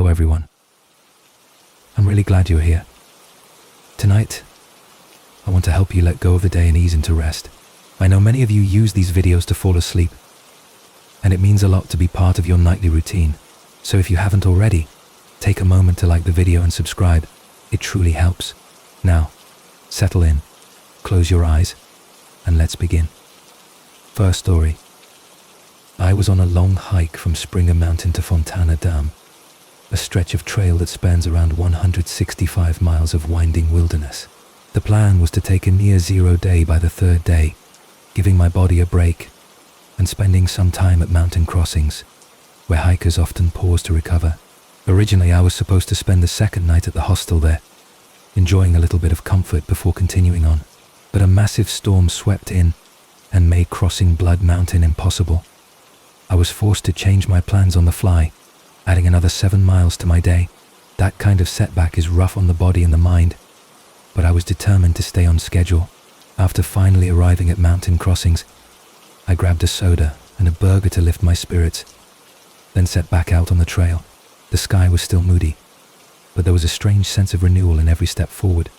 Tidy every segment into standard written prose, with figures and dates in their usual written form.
everyone. I'm really glad you're here. Tonight, I want to help you let go of the day and ease into rest. I know many of you use these videos to fall asleep, and it means a lot to be part of your nightly routine. So if you haven't already, take a moment to like the video and subscribe. It truly helps. Now, settle in, close your eyes, and let's begin. First story. I was on a long hike from Springer Mountain to Fontana Dam, a stretch of trail that spans around 165 miles of winding wilderness. The plan was to take a near zero day by the third day, giving my body a break and spending some time at mountain crossings, where hikers often pause to recover. Originally, I was supposed to spend the second night at the hostel there, enjoying a little bit of comfort before continuing on, but a massive storm swept in and made crossing Blood Mountain impossible. I was forced to change my plans on the fly, adding another 7 miles to my day. That kind of setback is rough on the body and the mind, but I was determined to stay on schedule. After finally arriving at mountain crossings, I grabbed a soda and a burger to lift my spirits, then set back out on the trail. The sky was still moody, but there was a strange sense of renewal in every step forward.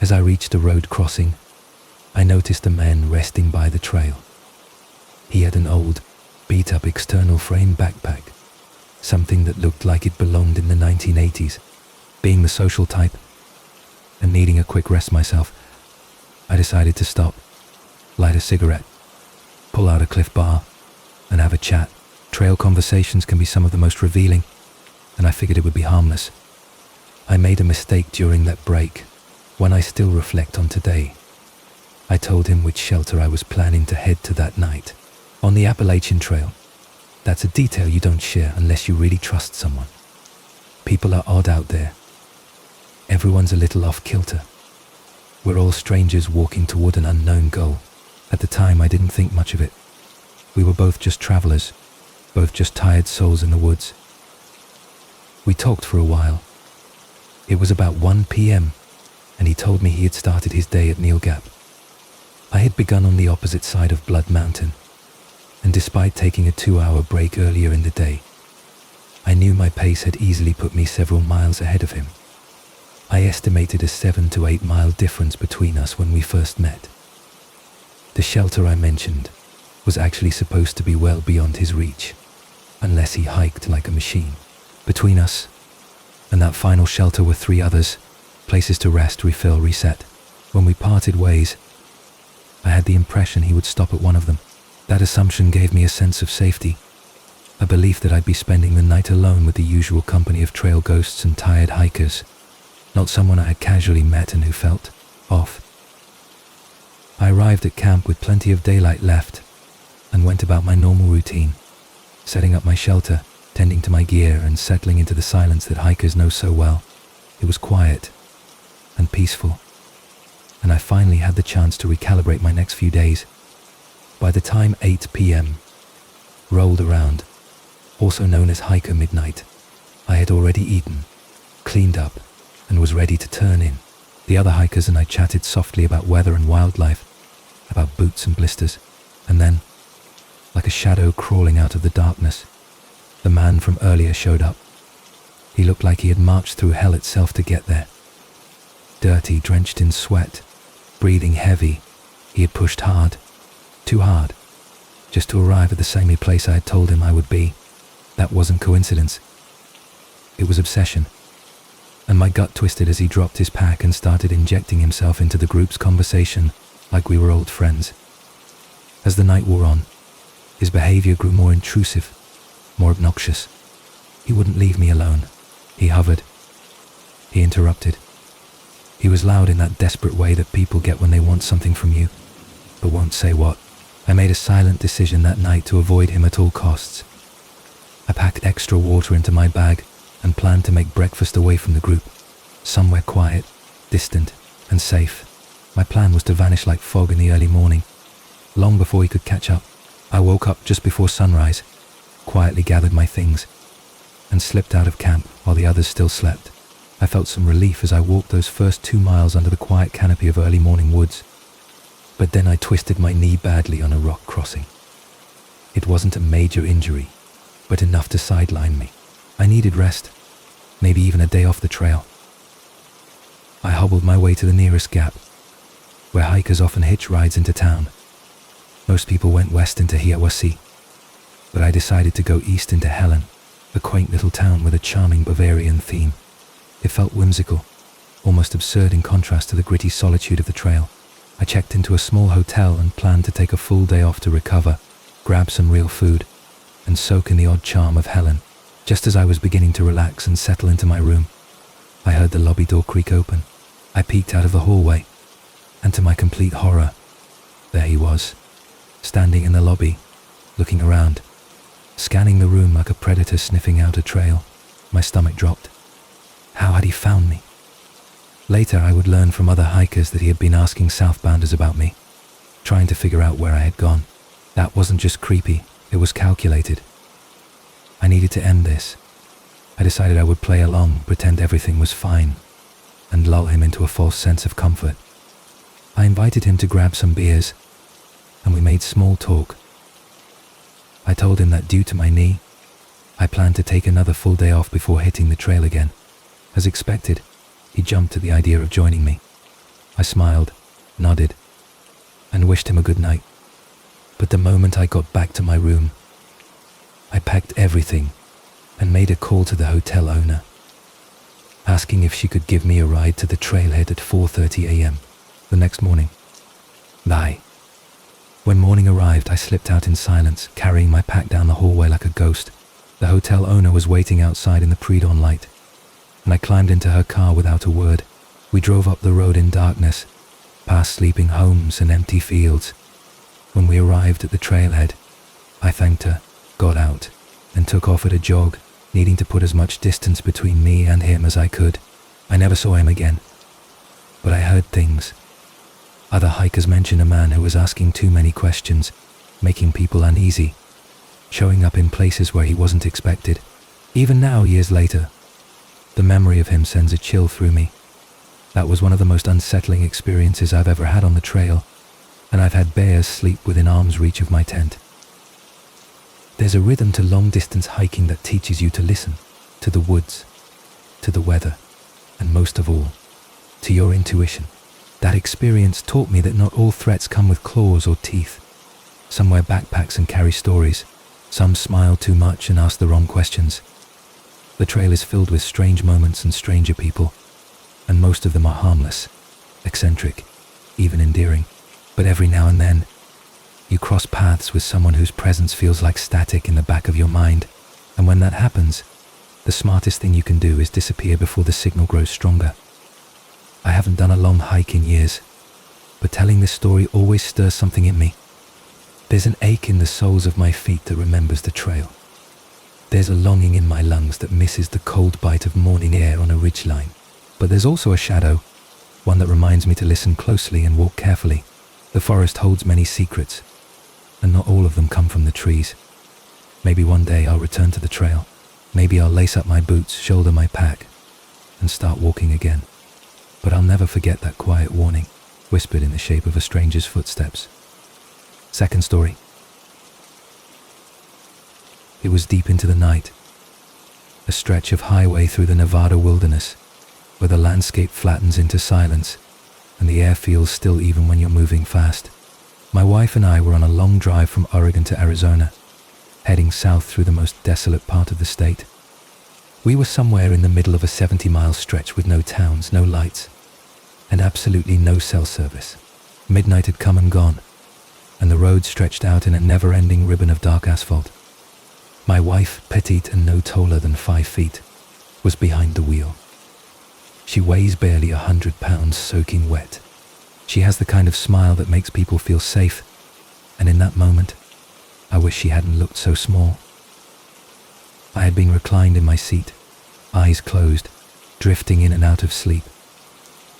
As I reached a road crossing, I noticed a man resting by the trail. He had an old, beat-up external frame backpack, something that looked like it belonged in the 1980s. Being the social type, and needing a quick rest myself, I decided to stop, light a cigarette, pull out a Cliff Bar, and have a chat. Trail conversations can be some of the most revealing, and I figured it would be harmless. I made a mistake during that break. When I still reflect on today, I told him which shelter I was planning to head to that night. On the Appalachian Trail. That's a detail you don't share unless you really trust someone. People are odd out there. Everyone's a little off kilter. We're all strangers walking toward an unknown goal. At the time, I didn't think much of it. We were both just travelers, both just tired souls in the woods. We talked for a while. It was about 1 p.m., and he told me he had started his day at Neil Gap. I had begun on the opposite side of Blood Mountain, and despite taking a 2-hour break earlier in the day, I knew my pace had easily put me several miles ahead of him. I estimated a 7 to 8 mile difference between us when we first met. The shelter I mentioned was actually supposed to be well beyond his reach, unless he hiked like a machine. Between us and that final shelter were 3 others, places to rest, refill, reset. When we parted ways, I had the impression he would stop at one of them. That assumption gave me a sense of safety, a belief that I'd be spending the night alone with the usual company of trail ghosts and tired hikers, not someone I had casually met and who felt off. I arrived at camp with plenty of daylight left and went about my normal routine, setting up my shelter, tending to my gear, and settling into the silence that hikers know so well. It was quiet and peaceful, and I finally had the chance to recalibrate my next few days. By the time 8 p.m. rolled around, also known as hiker midnight, I had already eaten, cleaned up, and was ready to turn in. The other hikers and I chatted softly about weather and wildlife, about boots and blisters, and then, like a shadow crawling out of the darkness, the man from earlier showed up. He looked like he had marched through hell itself to get there. Dirty, drenched in sweat, breathing heavy, he had pushed hard, too hard, just to arrive at the same place I had told him I would be. That wasn't coincidence. It was obsession. And my gut twisted as he dropped his pack and started injecting himself into the group's conversation like we were old friends. As the night wore on, his behavior grew more intrusive, more obnoxious. He wouldn't leave me alone. He hovered. He interrupted. He was loud in that desperate way that people get when they want something from you, but won't say what. I made a silent decision that night to avoid him at all costs. I packed extra water into my bag and planned to make breakfast away from the group, somewhere quiet, distant, and safe. My plan was to vanish like fog in the early morning, long before he could catch up. I woke up just before sunrise, quietly gathered my things, and slipped out of camp while the others still slept. I felt some relief as I walked those first 2 miles under the quiet canopy of early morning woods. But then I twisted my knee badly on a rock crossing. It wasn't a major injury, but enough to sideline me. I needed rest, maybe even a day off the trail. I hobbled my way to the nearest gap, where hikers often hitch rides into town. Most people went west into Hiawassee, but I decided to go east into Helen, a quaint little town with a charming Bavarian theme. It felt whimsical, almost absurd in contrast to the gritty solitude of the trail. I checked into a small hotel and planned to take a full day off to recover, grab some real food, and soak in the odd charm of Helen. Just as I was beginning to relax and settle into my room, I heard the lobby door creak open. I peeked out of the hallway, and to my complete horror, there he was, standing in the lobby, looking around, scanning the room like a predator sniffing out a trail. My stomach dropped. How had he found me? Later, I would learn from other hikers that he had been asking southbounders about me, trying to figure out where I had gone. That wasn't just creepy, it was calculated. I needed to end this. I decided I would play along, pretend everything was fine, and lull him into a false sense of comfort. I invited him to grab some beers, and we made small talk. I told him that due to my knee, I planned to take another full day off before hitting the trail again. As expected, he jumped at the idea of joining me. I smiled, nodded, and wished him a good night. But the moment I got back to my room, I packed everything and made a call to the hotel owner, asking if she could give me a ride to the trailhead at 4:30 a.m. the next morning. Lie. When morning arrived, I slipped out in silence, carrying my pack down the hallway like a ghost. The hotel owner was waiting outside in the pre-dawn light, and I climbed into her car without a word. We drove up the road in darkness, past sleeping homes and empty fields. When we arrived at the trailhead, I thanked her, got out, and took off at a jog, needing to put as much distance between me and him as I could. I never saw him again, but I heard things. Other hikers mentioned a man who was asking too many questions, making people uneasy, showing up in places where he wasn't expected. Even now, years later, the memory of him sends a chill through me. That was one of the most unsettling experiences I've ever had on the trail, and I've had bears sleep within arm's reach of my tent. There's a rhythm to long-distance hiking that teaches you to listen to the woods, to the weather, and most of all, to your intuition. That experience taught me that not all threats come with claws or teeth. Some wear backpacks and carry stories. Some smile too much and ask the wrong questions. The trail is filled with strange moments and stranger people, and most of them are harmless, eccentric, even endearing. But every now and then, you cross paths with someone whose presence feels like static in the back of your mind, and when that happens, the smartest thing you can do is disappear before the signal grows stronger. I haven't done a long hike in years, but telling this story always stirs something in me. There's an ache in the soles of my feet that remembers the trail. There's a longing in my lungs that misses the cold bite of morning air on a ridgeline. But there's also a shadow, one that reminds me to listen closely and walk carefully. The forest holds many secrets, and not all of them come from the trees. Maybe one day I'll return to the trail. Maybe I'll lace up my boots, shoulder my pack, and start walking again. But I'll never forget that quiet warning, whispered in the shape of a stranger's footsteps. Second story. It was deep into the night, a stretch of highway through the Nevada wilderness, where the landscape flattens into silence, and the air feels still even when you're moving fast. My wife and I were on a long drive from Oregon to Arizona, heading south through the most desolate part of the state. We were somewhere in the middle of a 70-mile stretch with no towns, no lights, and absolutely no cell service. Midnight had come and gone, and the road stretched out in a never-ending ribbon of dark asphalt. My wife, petite and no taller than 5 feet, was behind the wheel. She weighs barely 100 pounds soaking wet. She has the kind of smile that makes people feel safe, and in that moment, I wish she hadn't looked so small. I had been reclined in my seat, eyes closed, drifting in and out of sleep.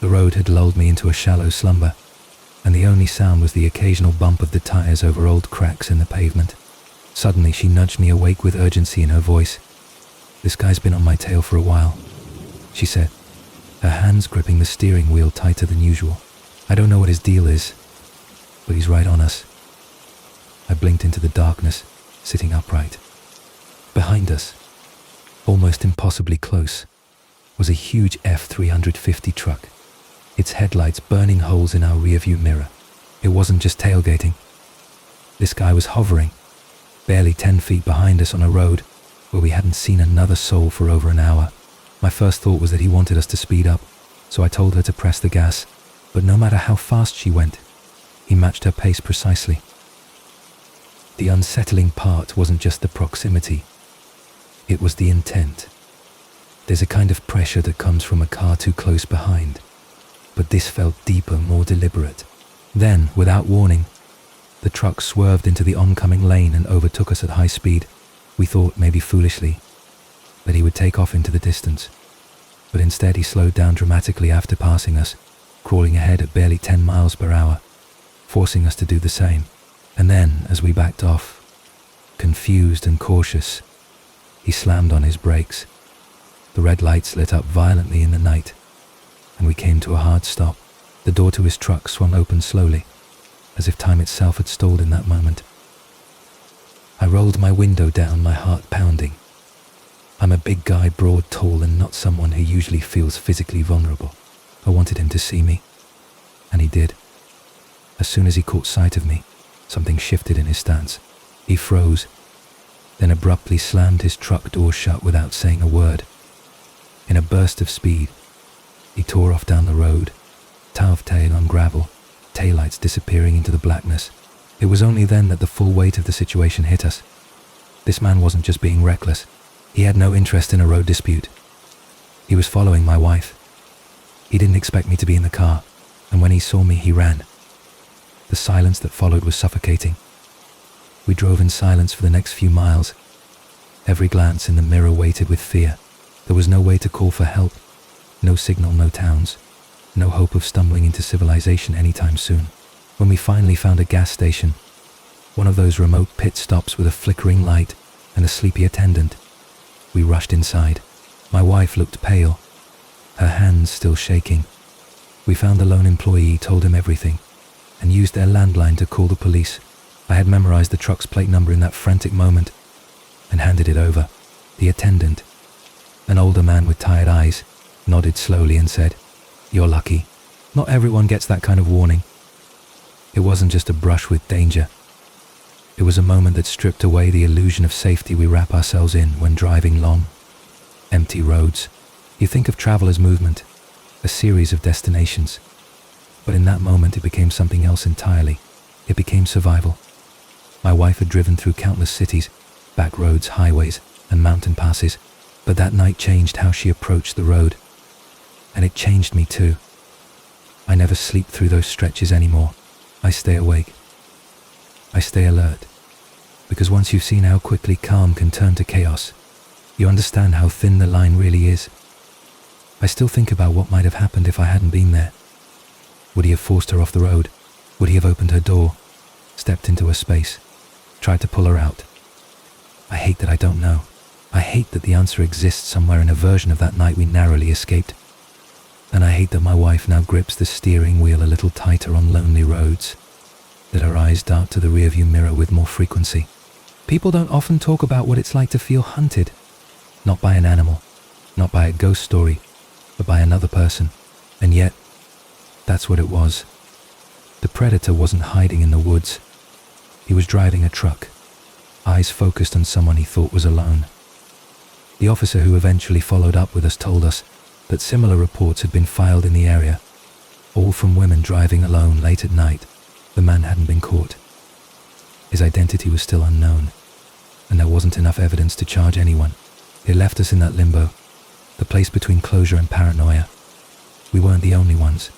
The road had lulled me into a shallow slumber, and the only sound was the occasional bump of the tires over old cracks in the pavement. Suddenly she nudged me awake with urgency in her voice. "This guy's been on my tail for a while," she said, her hands gripping the steering wheel tighter than usual. "I don't know what his deal is, but he's right on us." I blinked into the darkness, sitting upright. Behind us, almost impossibly close, was a huge F-350 truck, its headlights burning holes in our rearview mirror. It wasn't just tailgating. This guy was hovering, barely 10 feet behind us on a road where we hadn't seen another soul for over an hour. My first thought was that he wanted us to speed up, so I told her to press the gas, but no matter how fast she went, he matched her pace precisely. The unsettling part wasn't just the proximity, it was the intent. There's a kind of pressure that comes from a car too close behind, but this felt deeper, more deliberate. Then, without warning, the truck swerved into the oncoming lane and overtook us at high speed. We thought, maybe foolishly, that he would take off into the distance, but instead he slowed down dramatically after passing us, crawling ahead at barely 10 miles per hour, forcing us to do the same. And then, as we backed off, confused and cautious, he slammed on his brakes. The red lights lit up violently in the night, and we came to a hard stop. The door to his truck swung open slowly, as if time itself had stalled in that moment. I rolled my window down, my heart pounding. I'm a big guy, broad, tall, and not someone who usually feels physically vulnerable. I wanted him to see me, and he did. As soon as he caught sight of me, something shifted in his stance. He froze, then abruptly slammed his truck door shut without saying a word. In a burst of speed, he tore off down the road, tail on gravel, taillights disappearing into the blackness. It was only then that the full weight of the situation hit us. This man wasn't just being reckless. He had no interest in a road dispute. He was following my wife. He didn't expect me to be in the car, and when he saw me, he ran. The silence that followed was suffocating. We drove in silence for the next few miles. Every glance in the mirror waited with fear. There was no way to call for help, no signal, no towns, no hope of stumbling into civilization anytime soon. When we finally found a gas station, one of those remote pit stops with a flickering light and a sleepy attendant, we rushed inside. My wife looked pale, her hands still shaking. We found the lone employee, told him everything, and used their landline to call the police. I had memorized the truck's plate number in that frantic moment and handed it over. The attendant, an older man with tired eyes, nodded slowly and said, "You're lucky. Not everyone gets that kind of warning." It wasn't just a brush with danger. It was a moment that stripped away the illusion of safety we wrap ourselves in when driving long, empty roads. You think of travel as movement, a series of destinations. But in that moment it became something else entirely. It became survival. My wife had driven through countless cities, back roads, highways, and mountain passes, but that night changed how she approached the road. And it changed me too. I never sleep through those stretches anymore. I stay awake. I stay alert. Because once you've seen how quickly calm can turn to chaos, you understand how thin the line really is. I still think about what might have happened if I hadn't been there. Would he have forced her off the road? Would he have opened her door, stepped into her space, tried to pull her out? I hate that I don't know. I hate that the answer exists somewhere in a version of that night we narrowly escaped. And I hate that my wife now grips the steering wheel a little tighter on lonely roads, that her eyes dart to the rearview mirror with more frequency. People don't often talk about what it's like to feel hunted, not by an animal, not by a ghost story, but by another person. And yet, that's what it was. The predator wasn't hiding in the woods. He was driving a truck, eyes focused on someone he thought was alone. The officer who eventually followed up with us told us that similar reports had been filed in the area, all from women driving alone late at night. The man hadn't been caught. His identity was still unknown, and there wasn't enough evidence to charge anyone. It left us in that limbo, the place between closure and paranoia. We weren't the only ones.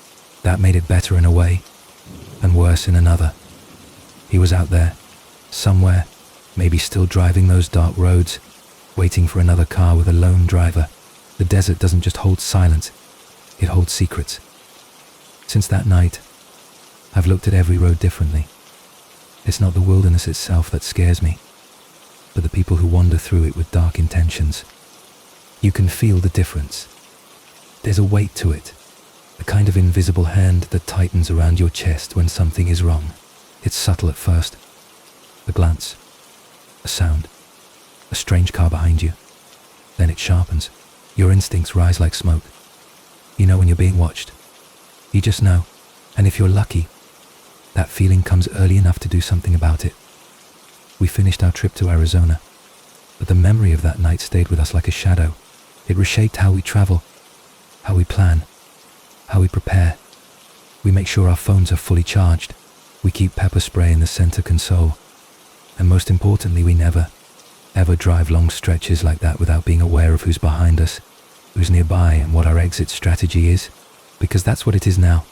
That made it better in a way, and worse in another. He was out there, somewhere, maybe still driving those dark roads, waiting for another car with a lone driver. The desert doesn't just hold silence, it holds secrets. Since that night, I've looked at every road differently. It's not the wilderness itself that scares me, but the people who wander through it with dark intentions. You can feel the difference. There's a weight to it, a kind of invisible hand that tightens around your chest when something is wrong. It's subtle at first. A glance, a sound, a strange car behind you. Then it sharpens. Your instincts rise like smoke. You know when you're being watched. You just know. And if you're lucky, that feeling comes early enough to do something about it. We finished our trip to Arizona, but the memory of that night stayed with us like a shadow. It reshaped how we travel, how we plan, how we prepare. We make sure our phones are fully charged. We keep pepper spray in the center console. And most importantly, we never, ever drive long stretches like that without being aware of who's behind us, who's nearby, and what our exit strategy is. Because that's what it is now.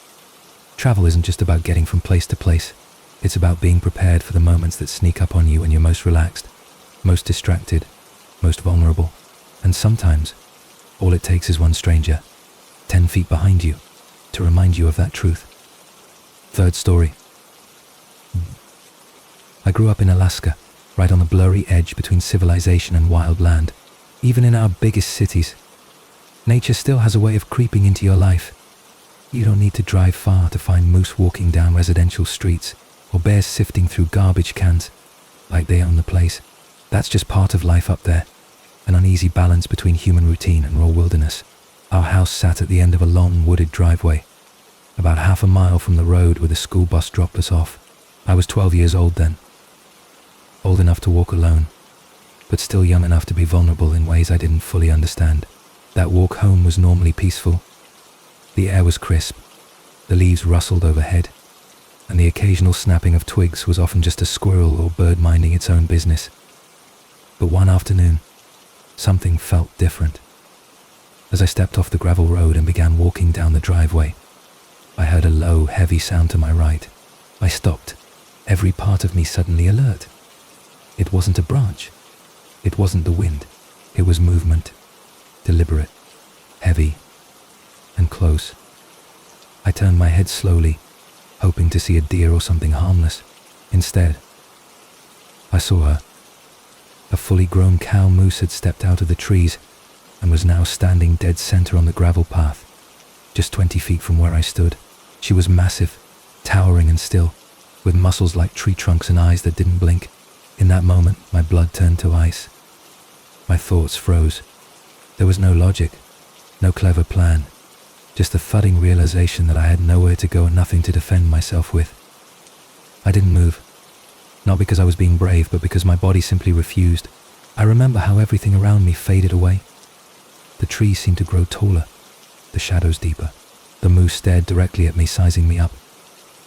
Travel isn't just about getting from place to place. It's about being prepared for the moments that sneak up on you when you're most relaxed, most distracted, most vulnerable. And sometimes, all it takes is one stranger, 10 feet behind you, to remind you of that truth. Third story. I grew up in Alaska, right on the blurry edge between civilization and wild land. Even in our biggest cities, nature still has a way of creeping into your life. You don't need to drive far to find moose walking down residential streets or bears sifting through garbage cans like they own the place. That's just part of life up there, an uneasy balance between human routine and raw wilderness. Our house sat at the end of a long wooded driveway, about half a mile from the road where the school bus dropped us off. I was 12 years old then, old enough to walk alone, but still young enough to be vulnerable in ways I didn't fully understand. That walk home was normally peaceful. The air was crisp, the leaves rustled overhead, and the occasional snapping of twigs was often just a squirrel or bird minding its own business. But one afternoon, something felt different. As I stepped off the gravel road and began walking down the driveway, I heard a low, heavy sound to my right. I stopped, every part of me suddenly alert. It wasn't a branch. It wasn't the wind. It was movement, deliberate, heavy, and close. I turned my head slowly, hoping to see a deer or something harmless. Instead, I saw her. A fully grown cow moose had stepped out of the trees and was now standing dead center on the gravel path, just 20 feet from where I stood. She was massive, towering and still, with muscles like tree trunks and eyes that didn't blink. In that moment, my blood turned to ice. My thoughts froze. There was no logic, no clever plan, just the thudding realization that I had nowhere to go and nothing to defend myself with. I didn't move, not because I was being brave, but because my body simply refused. I remember how everything around me faded away. The trees seemed to grow taller, the shadows deeper. The moose stared directly at me, sizing me up.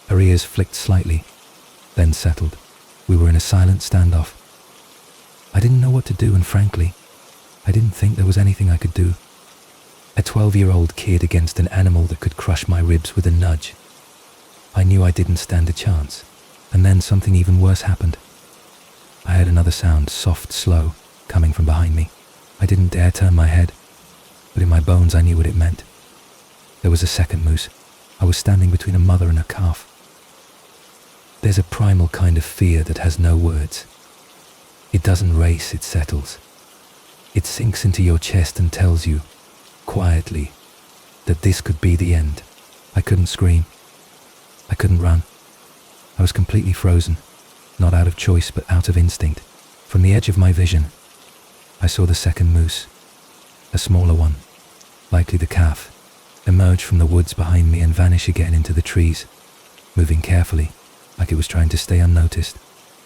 Her ears flicked slightly, then settled. We were in a silent standoff. I didn't know what to do, and frankly, I didn't think there was anything I could do. A 12-year-old kid against an animal that could crush my ribs with a nudge. I knew I didn't stand a chance, and then something even worse happened. I heard another sound, soft, slow, coming from behind me. I didn't dare turn my head, but in my bones I knew what it meant. There was a second moose. I was standing between a mother and a calf. There's a primal kind of fear that has no words. It doesn't race, it settles. It sinks into your chest and tells you, quietly, that this could be the end. I couldn't scream. I couldn't run. I was completely frozen, not out of choice but out of instinct. From the edge of my vision, I saw the second moose, a smaller one, likely the calf, emerge from the woods behind me and vanish again into the trees, moving carefully, like it was trying to stay unnoticed.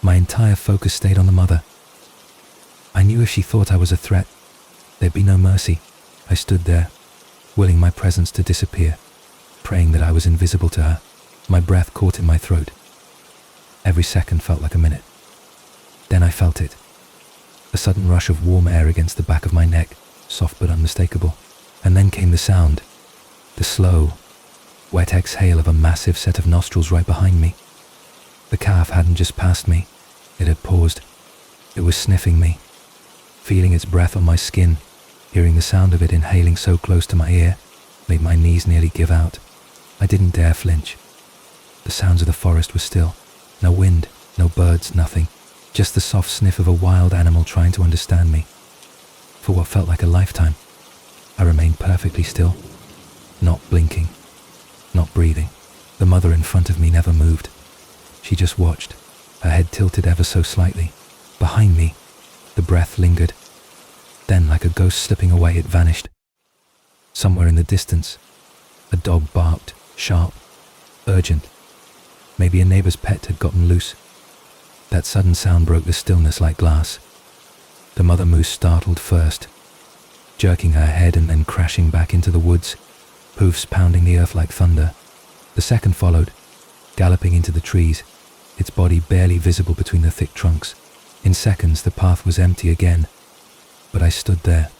My entire focus stayed on the mother. I knew if she thought I was a threat, there'd be no mercy. I stood there, willing my presence to disappear, praying that I was invisible to her. My breath caught in my throat. Every second felt like a minute. Then I felt it. A sudden rush of warm air against the back of my neck, soft but unmistakable. And then came the sound, the slow, wet exhale of a massive set of nostrils right behind me. The calf hadn't just passed me, it had paused. It was sniffing me, feeling its breath on my skin. Hearing the sound of it inhaling so close to my ear made my knees nearly give out. I didn't dare flinch. The sounds of the forest were still. No wind, no birds, nothing. Just the soft sniff of a wild animal trying to understand me. For what felt like a lifetime, I remained perfectly still, not blinking, not breathing. The mother in front of me never moved. She just watched, her head tilted ever so slightly. Behind me, the breath lingered. Then, like a ghost slipping away, it vanished. Somewhere in the distance, a dog barked, sharp, urgent. Maybe a neighbor's pet had gotten loose. That sudden sound broke the stillness like glass. The mother moose startled first, jerking her head and then crashing back into the woods, hoofs pounding the earth like thunder. The second followed, galloping into the trees, its body barely visible between the thick trunks. In seconds, the path was empty again, but I stood there,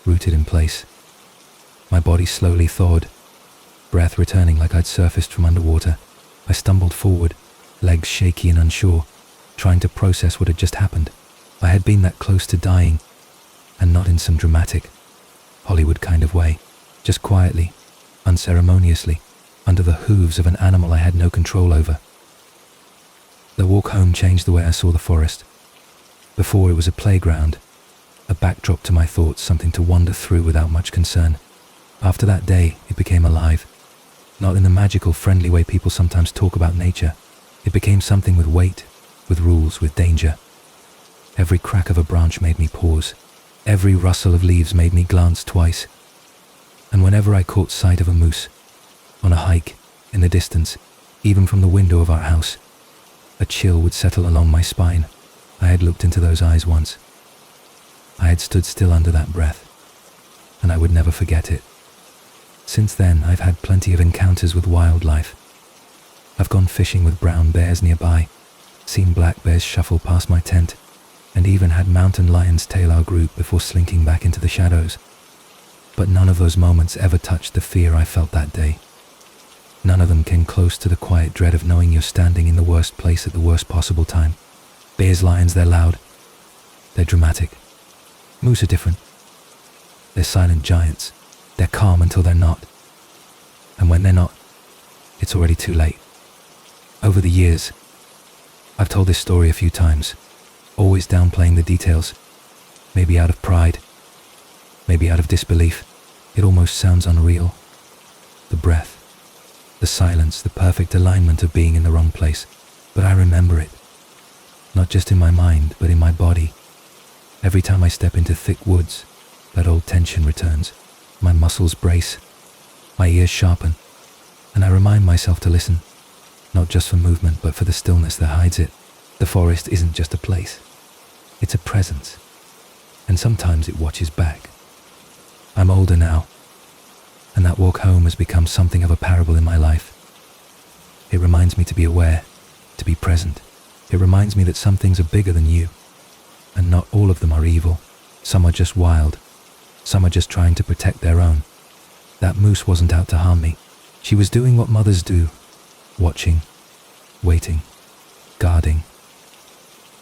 rooted in place. My body slowly thawed, breath returning like I'd surfaced from underwater. I stumbled forward, legs shaky and unsure, trying to process what had just happened. I had been that close to dying, and not in some dramatic, Hollywood kind of way, just quietly, unceremoniously, under the hooves of an animal I had no control over. The walk home changed the way I saw the forest. Before, it was a playground, a backdrop to my thoughts, something to wander through without much concern. After that day, it became alive. Not in the magical, friendly way people sometimes talk about nature. It became something with weight, with rules, with danger. Every crack of a branch made me pause. Every rustle of leaves made me glance twice. And whenever I caught sight of a moose, on a hike, in the distance, even from the window of our house, a chill would settle along my spine. I had looked into those eyes once. I had stood still under that breath, and I would never forget it. Since then, I've had plenty of encounters with wildlife. I've gone fishing with brown bears nearby, seen black bears shuffle past my tent, and even had mountain lions tail our group before slinking back into the shadows. But none of those moments ever touched the fear I felt that day. None of them came close to the quiet dread of knowing you're standing in the worst place at the worst possible time. Bears, lions, they're loud. They're dramatic. Moose are different. They're silent giants. They're calm until they're not. And when they're not, it's already too late. Over the years, I've told this story a few times, always downplaying the details, maybe out of pride, maybe out of disbelief. It almost sounds unreal. The breath, the silence, the perfect alignment of being in the wrong place. But I remember it, not just in my mind, but in my body. Every time I step into thick woods, that old tension returns. My muscles brace, my ears sharpen, and I remind myself to listen, not just for movement, but for the stillness that hides it. The forest isn't just a place, it's a presence, and sometimes it watches back. I'm older now, and that walk home has become something of a parable in my life. It reminds me to be aware, to be present. It reminds me that some things are bigger than you, and not all of them are evil. Some are just wild. Some are just trying to protect their own. That moose wasn't out to harm me. She was doing what mothers do, watching, waiting, guarding.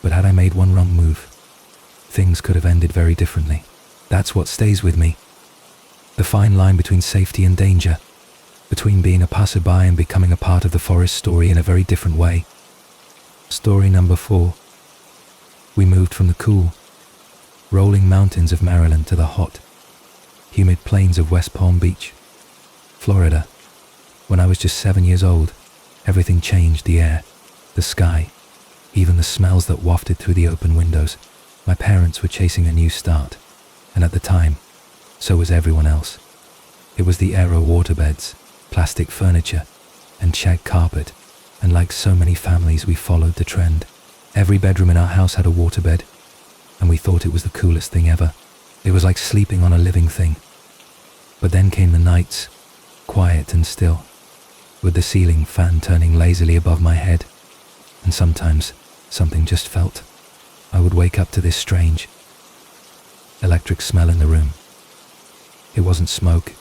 But had I made one wrong move, things could have ended very differently. That's what stays with me. The fine line between safety and danger, between being a passerby and becoming a part of the forest story in a very different way. Story number 4. We moved from the cool, rolling mountains of Maryland to the hot, humid plains of West Palm Beach, Florida. When I was just 7 years old, everything changed: the air, the sky, even the smells that wafted through the open windows. My parents were chasing a new start, and at the time, so was everyone else. It was the era of waterbeds, plastic furniture, and shag carpet, and like so many families, we followed the trend. Every bedroom in our house had a waterbed, and we thought it was the coolest thing ever. It was like sleeping on a living thing. But then came the nights, quiet and still, with the ceiling fan turning lazily above my head, and sometimes something just felt. I would wake up to this strange, electric smell in the room. It wasn't smoke,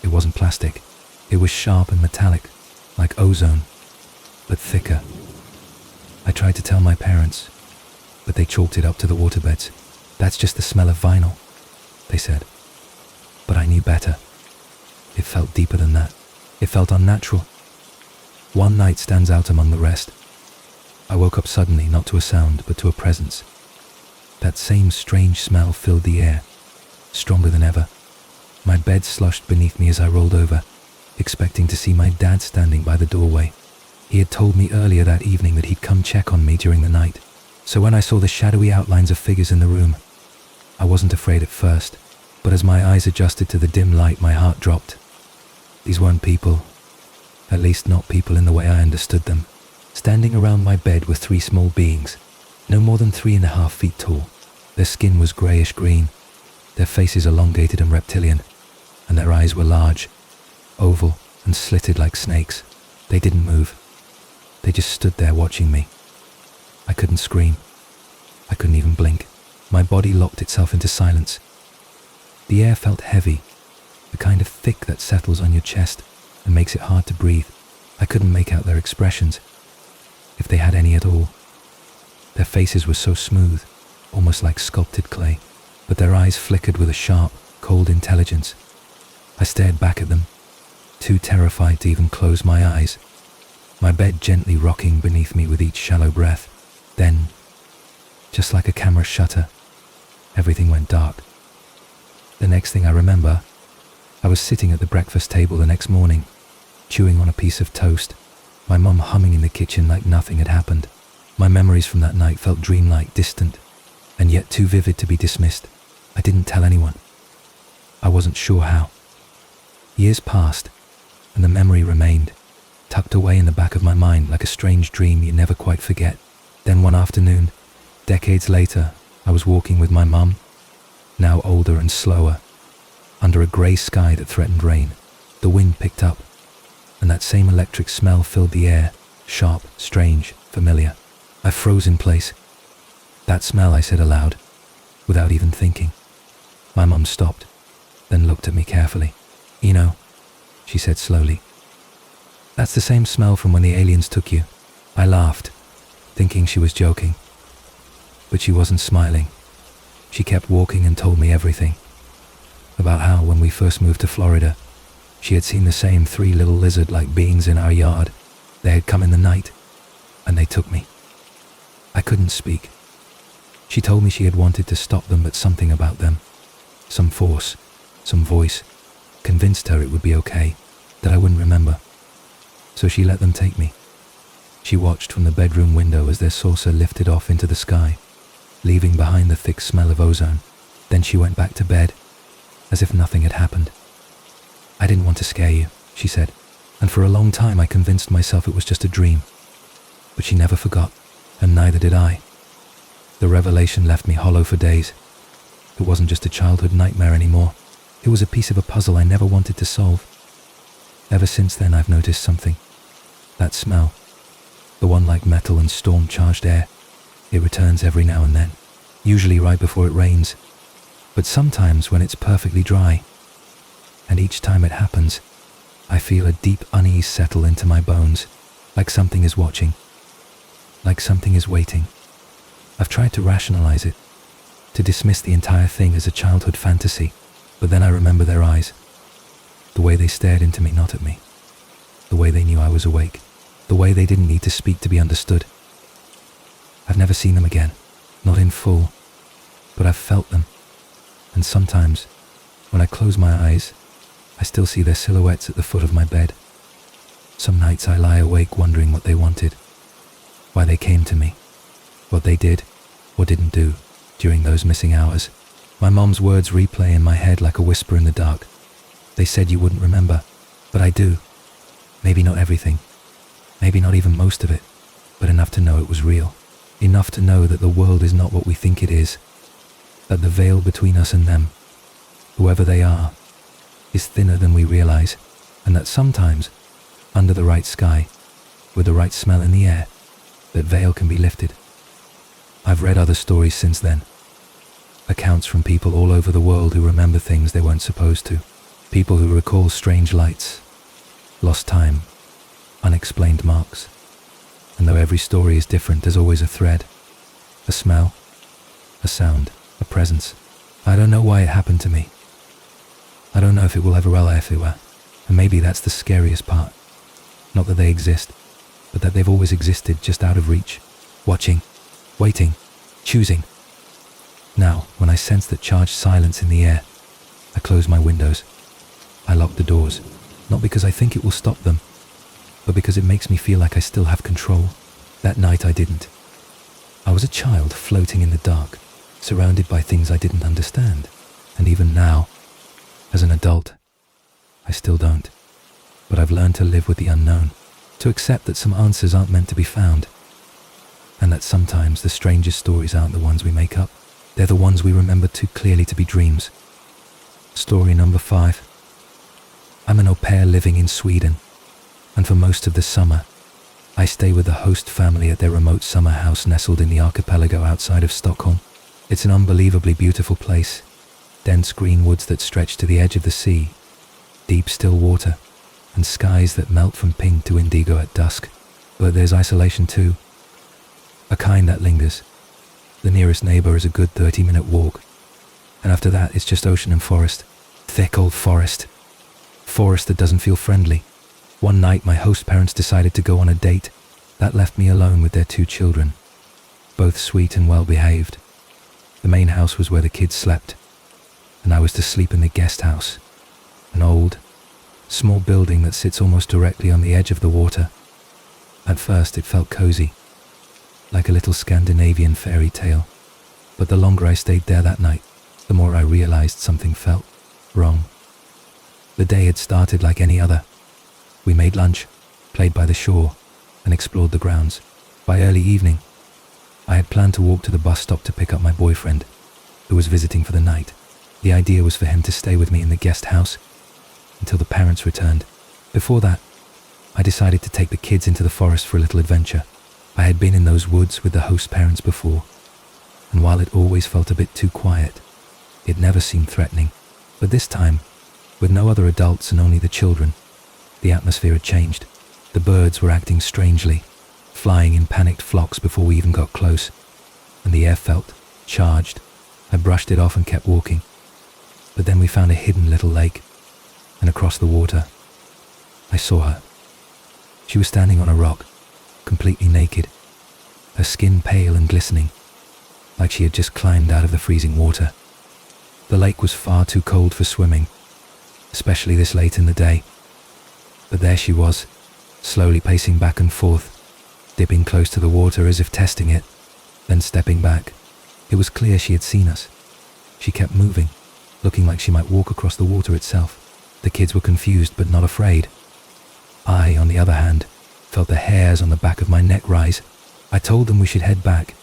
it wasn't plastic. It was sharp and metallic, like ozone, but thicker. I tried to tell my parents, but they chalked it up to the waterbeds. That's just the smell of vinyl, they said. But I knew better. It felt deeper than that. It felt unnatural. One night stands out among the rest. I woke up suddenly, not to a sound, but to a presence. That same strange smell filled the air, stronger than ever. My bed slushed beneath me as I rolled over, expecting to see my dad standing by the doorway. He had told me earlier that evening that he'd come check on me during the night. So when I saw the shadowy outlines of figures in the room, I wasn't afraid at first, but as my eyes adjusted to the dim light, my heart dropped. These weren't people, at least not people in the way I understood them. Standing around my bed were 3 small beings, no more than 3.5 feet tall. Their skin was greyish-green, their faces elongated and reptilian, and their eyes were large, oval, and slitted like snakes. They didn't move. They just stood there watching me. I couldn't scream. I couldn't even blink. My body locked itself into silence. The air felt heavy, the kind of thick that settles on your chest and makes it hard to breathe. I couldn't make out their expressions, if they had any at all. Their faces were so smooth, almost like sculpted clay, but their eyes flickered with a sharp, cold intelligence. I stared back at them, too terrified to even close my eyes, my bed gently rocking beneath me with each shallow breath. Then, just like a camera shutter, everything went dark. The next thing I remember, I was sitting at the breakfast table the next morning, chewing on a piece of toast, my mum humming in the kitchen like nothing had happened. My memories from that night felt dreamlike, distant, and yet too vivid to be dismissed. I didn't tell anyone. I wasn't sure how. Years passed, and the memory remained, tucked away in the back of my mind like a strange dream you never quite forget. Then one afternoon, decades later, I was walking with my mum, now older and slower, under a grey sky that threatened rain. The wind picked up, and that same electric smell filled the air, sharp, strange, familiar. I froze in place. "That smell," I said aloud, without even thinking. My mum stopped, then looked at me carefully. "You know," she said slowly, "that's the same smell from when the aliens took you." I laughed, thinking she was joking. But she wasn't smiling. She kept walking and told me everything. About how, when we first moved to Florida, she had seen the same 3 little lizard-like beings in our yard. They had come in the night, and they took me. I couldn't speak. She told me she had wanted to stop them, but something about them, some force, some voice, convinced her it would be okay, that I wouldn't remember. So she let them take me. She watched from the bedroom window as their saucer lifted off into the sky, leaving behind the thick smell of ozone. Then she went back to bed, as if nothing had happened. "I didn't want to scare you," she said, and for a long time I convinced myself it was just a dream. But she never forgot, and neither did I. The revelation left me hollow for days. It wasn't just a childhood nightmare anymore. It was a piece of a puzzle I never wanted to solve. Ever since then I've noticed something. That smell, the one like metal and storm-charged air, it returns every now and then, usually right before it rains, but sometimes when it's perfectly dry. And each time it happens, I feel a deep unease settle into my bones, like something is watching, like something is waiting. I've tried to rationalize it, to dismiss the entire thing as a childhood fantasy, but then I remember their eyes, the way they stared into me, not at me, the way they knew I was awake, the way they didn't need to speak to be understood. I've never seen them again, not in full, but I've felt them, and sometimes, when I close my eyes, I still see their silhouettes at the foot of my bed. Some nights I lie awake wondering what they wanted, why they came to me, what they did or didn't do during those missing hours. My mom's words replay in my head like a whisper in the dark. "They said you wouldn't remember, but I do. Maybe not everything, maybe not even most of it, but enough to know it was real. Enough to know that the world is not what we think it is, that the veil between us and them, whoever they are, is thinner than we realize, and that sometimes, under the right sky, with the right smell in the air, that veil can be lifted." I've read other stories since then, accounts from people all over the world who remember things they weren't supposed to, people who recall strange lights, lost time, unexplained marks. And though every story is different, there's always a thread, a smell, a sound, a presence. I don't know why it happened to me. I don't know if it will ever everywhere, and maybe that's the scariest part. Not that they exist, but that they've always existed just out of reach, watching, waiting, choosing. Now, when I sense that charged silence in the air, I close my windows. I lock the doors, not because I think it will stop them, but because it makes me feel like I still have control. That night I didn't. I was a child floating in the dark, surrounded by things I didn't understand. And even now, as an adult, I still don't. But I've learned to live with the unknown, to accept that some answers aren't meant to be found, and that sometimes the strangest stories aren't the ones we make up. They're the ones we remember too clearly to be dreams. Story number 5. I'm an au pair living in Sweden, and for most of the summer, I stay with the host family at their remote summer house nestled in the archipelago outside of Stockholm. It's an unbelievably beautiful place. Dense green woods that stretch to the edge of the sea, deep still water, and skies that melt from pink to indigo at dusk. But there's isolation too, a kind that lingers. The nearest neighbour is a good 30-minute walk, and after that it's just ocean and forest. Thick old forest. Forest that doesn't feel friendly. One night my host parents decided to go on a date. That left me alone with their 2 children, both sweet and well behaved. The main house was where the kids slept, and I was to sleep in the guest house, an old, small building that sits almost directly on the edge of the water. At first it felt cozy, like a little Scandinavian fairy tale, but the longer I stayed there that night, the more I realized something felt wrong. The day had started like any other. We made lunch, played by the shore, and explored the grounds. By early evening, I had planned to walk to the bus stop to pick up my boyfriend, who was visiting for the night. The idea was for him to stay with me in the guest house until the parents returned. Before that, I decided to take the kids into the forest for a little adventure. I had been in those woods with the host parents before, and while it always felt a bit too quiet, it never seemed threatening. But this time, with no other adults and only the children, the atmosphere had changed. The birds were acting strangely, flying in panicked flocks before we even got close, and the air felt charged. I brushed it off and kept walking. But then we found a hidden little lake, and across the water, I saw her. She was standing on a rock, completely naked, her skin pale and glistening, like she had just climbed out of the freezing water. The lake was far too cold for swimming, especially this late in the day. But there she was, slowly pacing back and forth, dipping close to the water as if testing it, then stepping back. It was clear she had seen us. She kept moving, looking like she might walk across the water itself. The kids were confused but not afraid. I, on the other hand, felt the hairs on the back of my neck rise. I told them we should head back,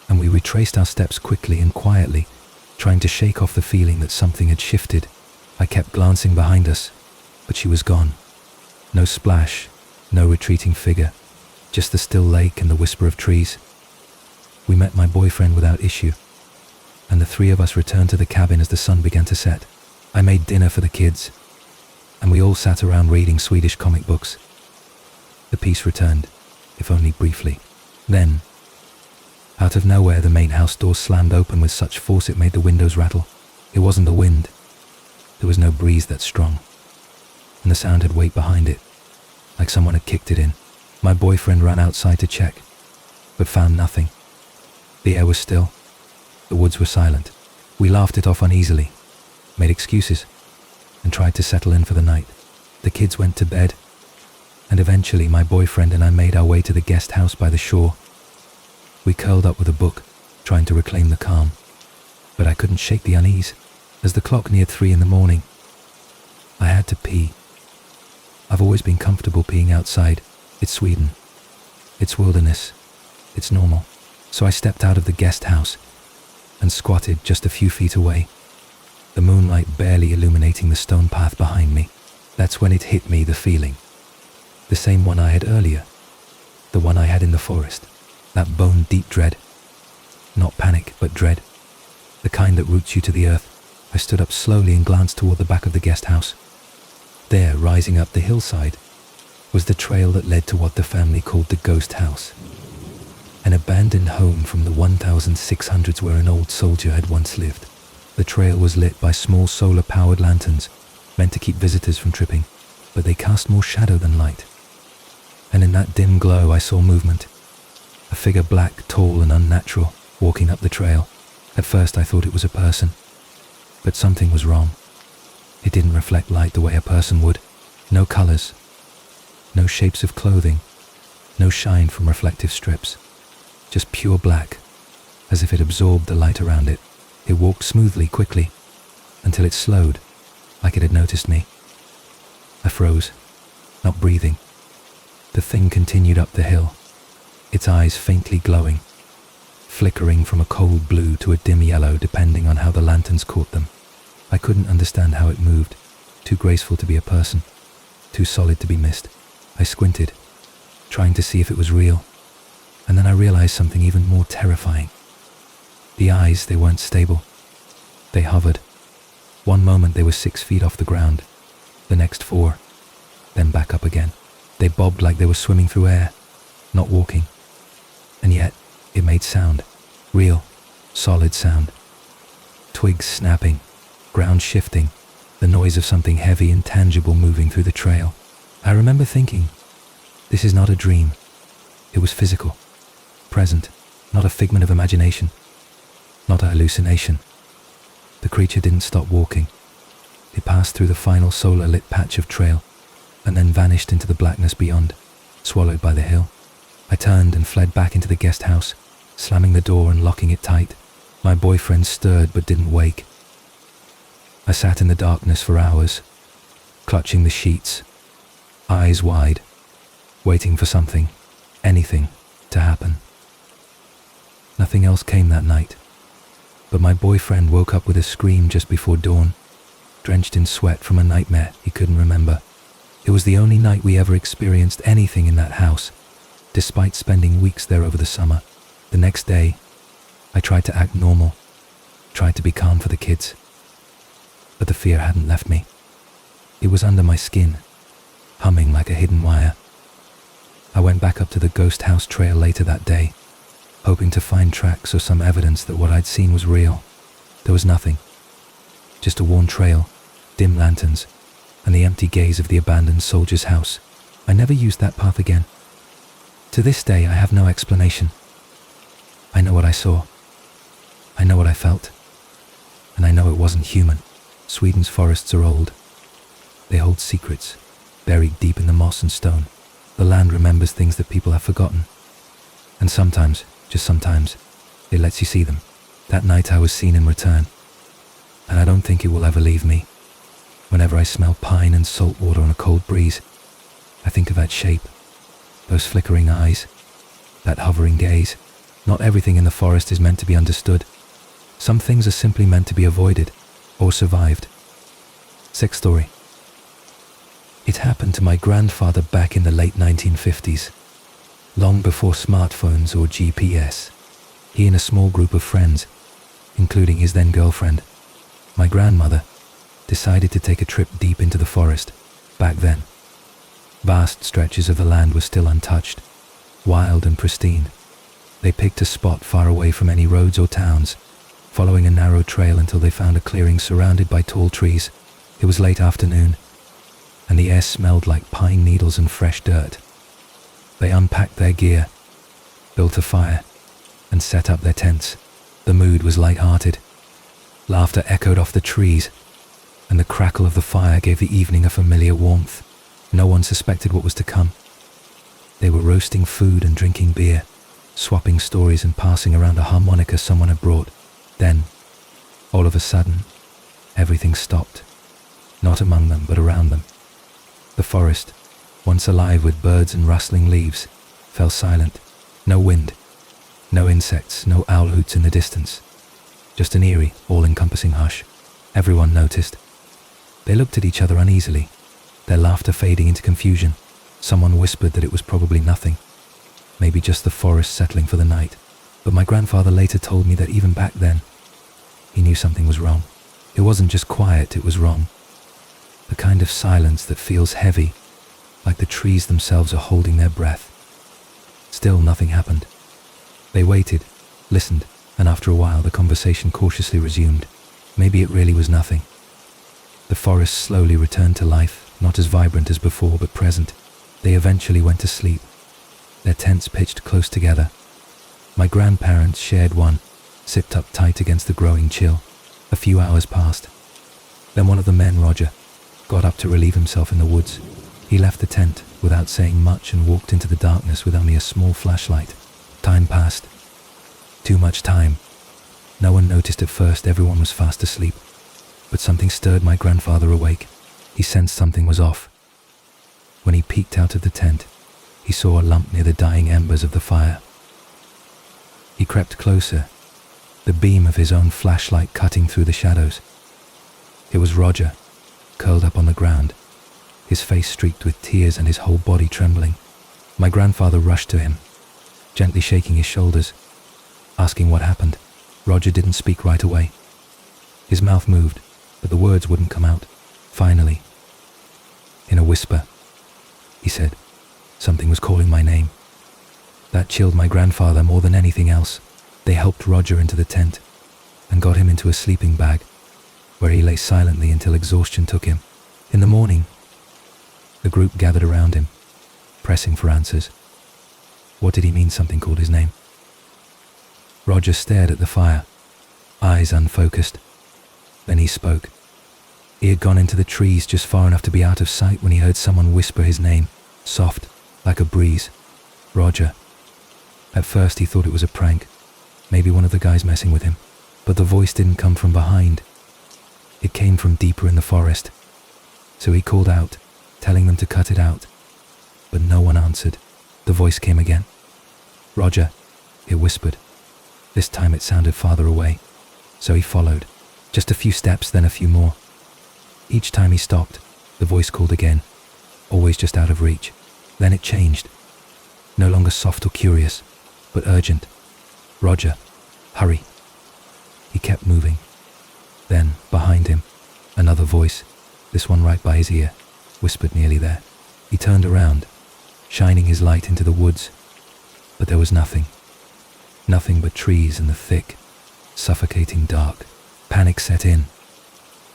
and we retraced our steps quickly and quietly, trying to shake off the feeling that something had shifted. I kept glancing behind us, but she was gone. No splash, no retreating figure, just the still lake and the whisper of trees. We met my boyfriend without issue, and the 3 of us returned to the cabin as the sun began to set. I made dinner for the kids, and we all sat around reading Swedish comic books. The peace returned, if only briefly. Then, out of nowhere, the main house door slammed open with such force it made the windows rattle. It wasn't the wind. There was no breeze that strong, and the sound had weight behind it, like someone had kicked it in. My boyfriend ran outside to check, but found nothing. The air was still. The woods were silent. We laughed it off uneasily, made excuses, and tried to settle in for the night. The kids went to bed, and eventually my boyfriend and I made our way to the guest house by the shore. We curled up with a book, trying to reclaim the calm, but I couldn't shake the unease. As the clock neared 3 in the morning, I had to pee. I've always been comfortable peeing outside. It's Sweden. It's wilderness. It's normal. So I stepped out of the guest house and squatted just a few feet away, the moonlight barely illuminating the stone path behind me. That's when it hit me, the feeling. The same one I had earlier. The one I had in the forest. That bone-deep dread. Not panic, but dread. The kind that roots you to the earth. I stood up slowly and glanced toward the back of the guest house. There, rising up the hillside, was the trail that led to what the family called the ghost house. An abandoned home from the 1600s where an old soldier had once lived. The trail was lit by small solar-powered lanterns, meant to keep visitors from tripping, but they cast more shadow than light. And in that dim glow I saw movement. A figure black, tall and unnatural, walking up the trail. At first I thought it was a person, but something was wrong. It didn't reflect light the way a person would. No colors, no shapes of clothing, no shine from reflective strips. Just pure black, as if it absorbed the light around it. It walked smoothly, quickly, until it slowed, like it had noticed me. I froze, not breathing. The thing continued up the hill, its eyes faintly glowing, flickering from a cold blue to a dim yellow depending on how the lanterns caught them. I couldn't understand how it moved, too graceful to be a person, too solid to be missed. I squinted, trying to see if it was real, and then I realized something even more terrifying. The eyes, they weren't stable. They hovered. One moment they were 6 feet off the ground, the next 4, then back up again. They bobbed like they were swimming through air, not walking. And yet, it made sound. Real, solid sound. Twigs snapping, ground shifting, the noise of something heavy and tangible moving through the trail. I remember thinking, this is not a dream. It was physical, present, not a figment of imagination, not a hallucination. The creature didn't stop walking. It passed through the final solar-lit patch of trail, and then vanished into the blackness beyond, swallowed by the hill. I turned and fled back into the guest house, slamming the door and locking it tight. My boyfriend stirred but didn't wake. I sat in the darkness for hours, clutching the sheets, eyes wide, waiting for something, anything, to happen. Nothing else came that night, but my boyfriend woke up with a scream just before dawn, drenched in sweat from a nightmare he couldn't remember. It was the only night we ever experienced anything in that house, despite spending weeks there over the summer. The next day, I tried to act normal, tried to be calm for the kids, but the fear hadn't left me. It was under my skin, humming like a hidden wire. I went back up to the ghost house trail later that day, hoping to find tracks or some evidence that what I'd seen was real. There was nothing. Just a worn trail, dim lanterns, and the empty gaze of the abandoned soldier's house. I never used that path again. To this day, I have no explanation. I know what I saw. I know what I felt. And I know it wasn't human. Sweden's forests are old. They hold secrets, buried deep in the moss and stone. The land remembers things that people have forgotten. And sometimes, just sometimes, it lets you see them. That night I was seen in return. And I don't think it will ever leave me. Whenever I smell pine and salt water on a cold breeze, I think of that shape, those flickering eyes, that hovering gaze. Not everything in the forest is meant to be understood. Some things are simply meant to be avoided or survived. Sixth story. It happened to my grandfather back in the late 1950s, long before smartphones or GPS. He and a small group of friends, including his then girlfriend, my grandmother, decided to take a trip deep into the forest. Back then, vast stretches of the land were still untouched, wild and pristine. They picked a spot far away from any roads or towns, following a narrow trail until they found a clearing surrounded by tall trees. It was late afternoon, and the air smelled like pine needles and fresh dirt. They unpacked their gear, built a fire, and set up their tents. The mood was light-hearted. Laughter echoed off the trees, and the crackle of the fire gave the evening a familiar warmth. No one suspected what was to come. They were roasting food and drinking beer, swapping stories and passing around a harmonica someone had brought. Then, all of a sudden, everything stopped. Not among them, but around them. The forest, once alive with birds and rustling leaves, fell silent. No wind, no insects, no owl hoots in the distance. Just an eerie, all-encompassing hush. Everyone noticed. They looked at each other uneasily, their laughter fading into confusion. Someone whispered that it was probably nothing, maybe just the forest settling for the night. But my grandfather later told me that even back then, he knew something was wrong. It wasn't just quiet, it was wrong. The kind of silence that feels heavy, like the trees themselves are holding their breath. Still nothing happened. They waited, listened, and after a while the conversation cautiously resumed. Maybe it really was nothing. The forest slowly returned to life, not as vibrant as before, but present. They eventually went to sleep, their tents pitched close together. My grandparents shared one, sipped up tight against the growing chill. A few hours passed. Then one of the men, Roger, got up to relieve himself in the woods. He left the tent without saying much and walked into the darkness with only a small flashlight. Time passed. Too much time. No one noticed at first, everyone was fast asleep. But something stirred my grandfather awake. He sensed something was off. When he peeked out of the tent, he saw a lump near the dying embers of the fire. He crept closer, the beam of his own flashlight cutting through the shadows. It was Roger, curled up on the ground, his face streaked with tears and his whole body trembling. My grandfather rushed to him, gently shaking his shoulders, asking what happened. Roger didn't speak right away. His mouth moved, but the words wouldn't come out. Finally, in a whisper, he said, something was calling my name. That chilled my grandfather more than anything else. They helped Roger into the tent and got him into a sleeping bag, where he lay silently until exhaustion took him. In the morning, the group gathered around him, pressing for answers. What did he mean something called his name? Roger stared at the fire, eyes unfocused. Then he spoke. He had gone into the trees just far enough to be out of sight when he heard someone whisper his name, soft, like a breeze. Roger. At first he thought it was a prank, maybe one of the guys messing with him, but the voice didn't come from behind. It came from deeper in the forest. So he called out, telling them to cut it out. But no one answered. The voice came again. Roger, it whispered. This time it sounded farther away, so he followed. Just a few steps, then a few more. Each time he stopped, the voice called again, always just out of reach. Then it changed. No longer soft or curious, but urgent. Roger, hurry. He kept moving. Then, behind him, another voice, this one right by his ear, whispered nearly there. He turned around, shining his light into the woods, but there was nothing. Nothing but trees and the thick, suffocating dark. Panic set in.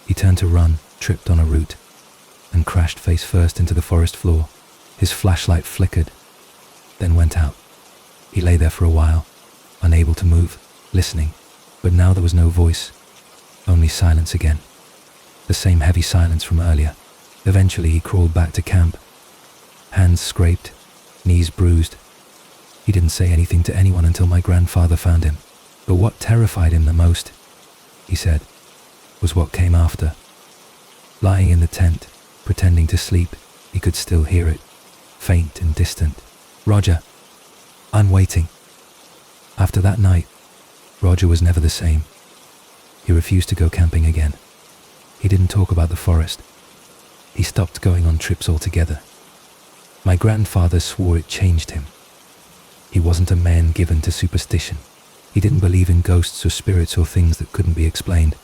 He turned to run, tripped on a root, and crashed face first into the forest floor. His flashlight flickered, then went out. He lay there for a while, unable to move, listening, but now there was no voice, only silence again. The same heavy silence from earlier. Eventually he crawled back to camp, hands scraped, knees bruised. He didn't say anything to anyone until my grandfather found him. But what terrified him the most, he said, was what came after. Lying in the tent, pretending to sleep, he could still hear it, faint and distant. Roger, I'm waiting. After that night, Roger was never the same. He refused to go camping again. He didn't talk about the forest. He stopped going on trips altogether. My grandfather swore it changed him. He wasn't a man given to superstition. He didn't believe in ghosts or spirits or things that couldn't be explained.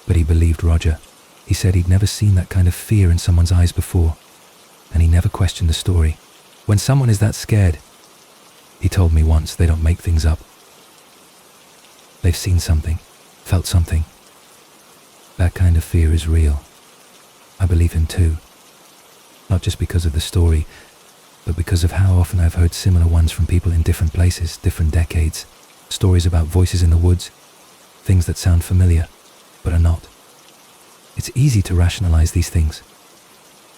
But he believed Roger. He said he'd never seen that kind of fear in someone's eyes before, and he never questioned the story. When someone is that scared, he told me once, they don't make things up. They've seen something, felt something. That kind of fear is real. I believe him too. Not just because of the story, but because of how often I've heard similar ones from people in different places, different decades. Stories about voices in the woods, things that sound familiar, but are not. It's easy to rationalize these things.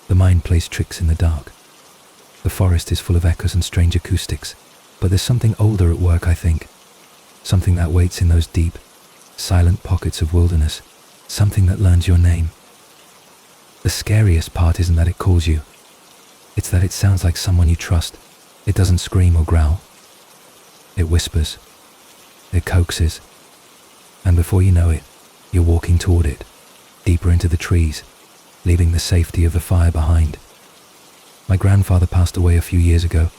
The mind plays tricks in the dark. The forest is full of echoes and strange acoustics, but there's something older at work, I think. Something that waits in those deep, silent pockets of wilderness. Something that learns your name. The scariest part isn't that it calls you. It's that it sounds like someone you trust. It doesn't scream or growl. It whispers. It coaxes. And before you know it, you're walking toward it, deeper into the trees, leaving the safety of the fire behind. My grandfather passed away a few years ago,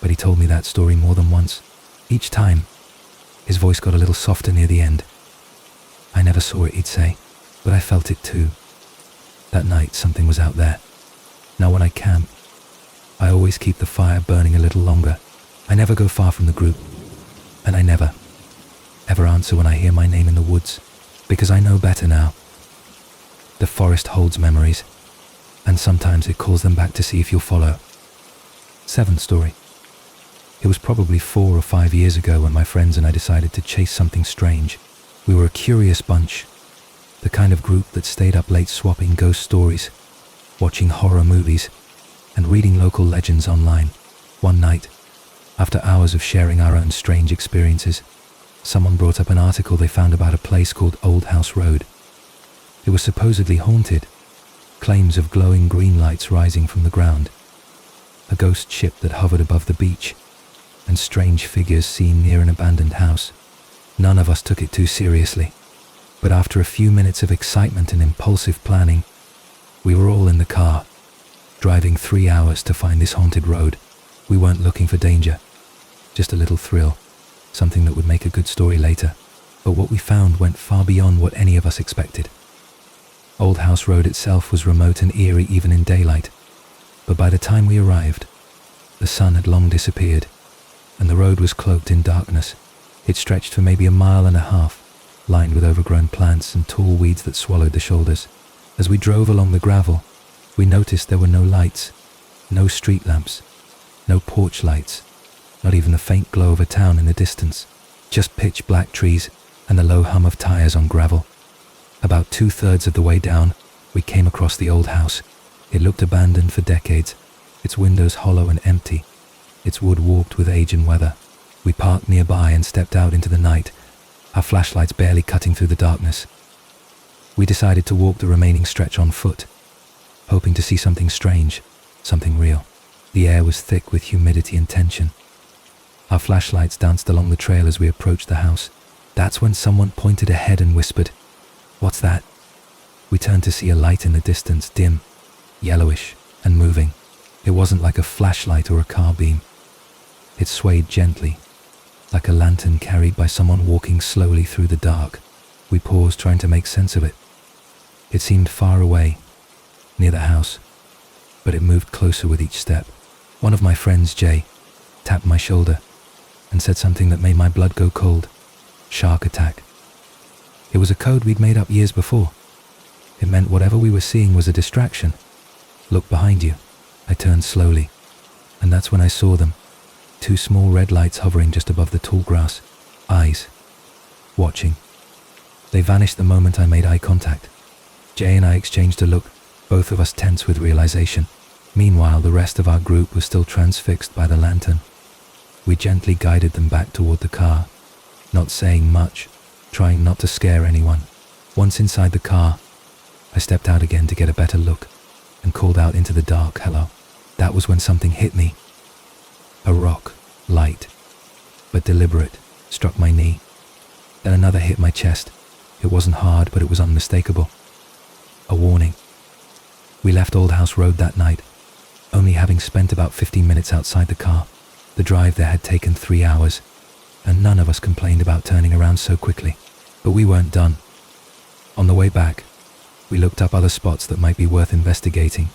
but he told me that story more than once. Each time, his voice got a little softer near the end. I never saw it, he'd say, but I felt it too. That night, something was out there. Now when I camp, I always keep the fire burning a little longer. I never go far from the group, and I never, ever answer when I hear my name in the woods, because I know better now. The forest holds memories, and sometimes it calls them back to see if you'll follow. 7th story. It was probably 4 or 5 years ago when my friends and I decided to chase something strange. We were a curious bunch, the kind of group that stayed up late swapping ghost stories, watching horror movies, and reading local legends online. One night, after hours of sharing our own strange experiences, someone brought up an article they found about a place called Old House Road. It was supposedly haunted, claims of glowing green lights rising from the ground, a ghost ship that hovered above the beach, and strange figures seen near an abandoned house. None of us took it too seriously, but after a few minutes of excitement and impulsive planning, we were all in the car, driving 3 hours to find this haunted road. We weren't looking for danger, just a little thrill, something that would make a good story later. But what we found went far beyond what any of us expected. Old House Road itself was remote and eerie even in daylight, but by the time we arrived, the sun had long disappeared, and the road was cloaked in darkness. It stretched for maybe a mile and a half, lined with overgrown plants and tall weeds that swallowed the shoulders. As we drove along the gravel, we noticed there were no lights, no street lamps, no porch lights, not even the faint glow of a town in the distance, just pitch black trees and the low hum of tires on gravel. About 2/3 of the way down, we came across the old house. It looked abandoned for decades, its windows hollow and empty, its wood warped with age and weather. We parked nearby and stepped out into the night, our flashlights barely cutting through the darkness. We decided to walk the remaining stretch on foot, hoping to see something strange, something real. The air was thick with humidity and tension. Our flashlights danced along the trail as we approached the house. That's when someone pointed ahead and whispered, "What's that?" We turned to see a light in the distance, dim, yellowish, and moving. It wasn't like a flashlight or a car beam. It swayed gently, like a lantern carried by someone walking slowly through the dark. We paused, trying to make sense of it. It seemed far away, near the house, but it moved closer with each step. One of my friends, Jay, tapped my shoulder and said something that made my blood go cold. Shark attack. It was a code we'd made up years before. It meant whatever we were seeing was a distraction. "Look behind you." I turned slowly, and that's when I saw them. 2 small red lights hovering just above the tall grass. Eyes. Watching. They vanished the moment I made eye contact. Jay and I exchanged a look, both of us tense with realization. Meanwhile, the rest of our group was still transfixed by the lantern. We gently guided them back toward the car, not saying much, trying not to scare anyone. Once inside the car, I stepped out again to get a better look and called out into the dark, "Hello." That was when something hit me. A rock, light, but deliberate, struck my knee. Then another hit my chest. It wasn't hard, but it was unmistakable. A warning. We left Old House Road that night, only having spent about 15 minutes outside the car. The drive there had taken 3 hours, and none of us complained about turning around so quickly. But we weren't done. On the way back, we looked up other spots that might be worth investigating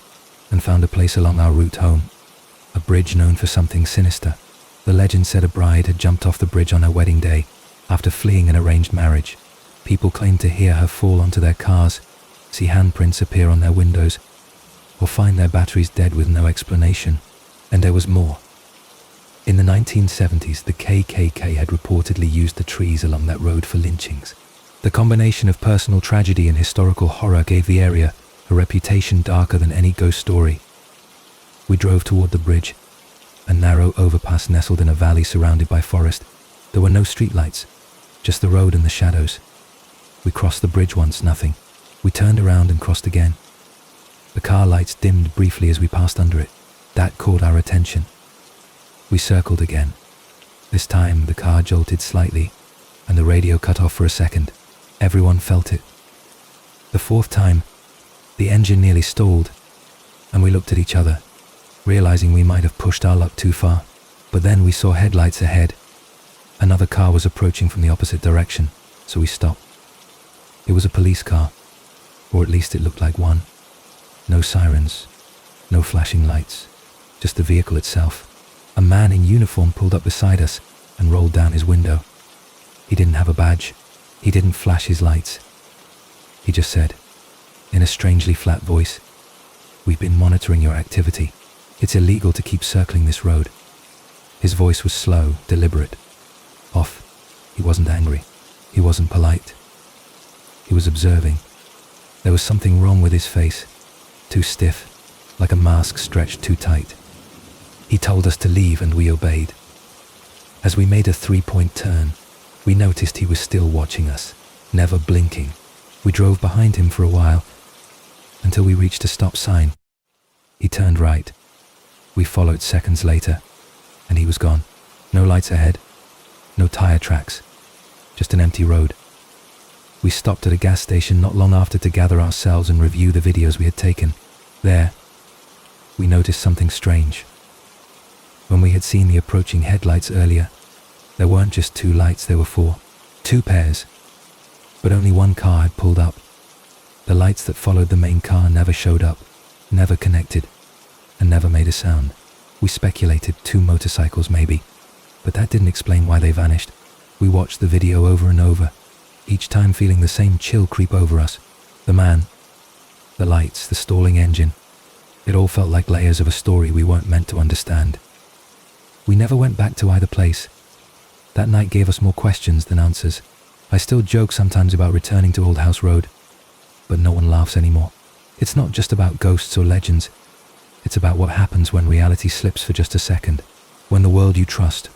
and found a place along our route home, a bridge known for something sinister. The legend said a bride had jumped off the bridge on her wedding day after fleeing an arranged marriage. People claimed to hear her fall onto their cars, see handprints appear on their windows, or find their batteries dead with no explanation. And there was more. In the 1970s, the KKK had reportedly used the trees along that road for lynchings. The combination of personal tragedy and historical horror gave the area a reputation darker than any ghost story. We drove toward the bridge, a narrow overpass nestled in a valley surrounded by forest. There were no streetlights, just the road and the shadows. We crossed the bridge once, nothing. We turned around and crossed again. The car lights dimmed briefly as we passed under it. That caught our attention. We circled again. This time the car jolted slightly, and the radio cut off for a second. Everyone felt it. The 4th time, the engine nearly stalled, and we looked at each other, realizing we might have pushed our luck too far. But then we saw headlights ahead. Another car was approaching from the opposite direction, so we stopped. It was a police car, or at least it looked like one. No sirens, no flashing lights, just the vehicle itself. A man in uniform pulled up beside us and rolled down his window. He didn't have a badge. He didn't flash his lights. He just said, in a strangely flat voice, "We've been monitoring your activity. It's illegal to keep circling this road." His voice was slow, deliberate, off. He wasn't angry. He wasn't polite. He was observing. There was something wrong with his face, too stiff, like a mask stretched too tight. He told us to leave and we obeyed. As we made a 3-point turn, We noticed he was still watching us, never blinking. We drove behind him for a while, until we reached a stop sign. He turned right. We followed seconds later, and he was gone. No lights ahead, no tire tracks, just an empty road. We stopped at a gas station not long after to gather ourselves and review the videos we had taken. There, we noticed something strange. When we had seen the approaching headlights earlier, there weren't just 2 lights, there were 4. 2 pairs. But only one car had pulled up. The lights that followed the main car never showed up, never connected, and never made a sound. We speculated 2 motorcycles maybe, but that didn't explain why they vanished. We watched the video over and over, each time feeling the same chill creep over us. The man, the lights, the stalling engine. It all felt like layers of a story we weren't meant to understand. We never went back to either place. That night gave us more questions than answers. I still joke sometimes about returning to Old House Road, but no one laughs anymore. It's not just about ghosts or legends. It's about what happens when reality slips for just a second. When the world you trust,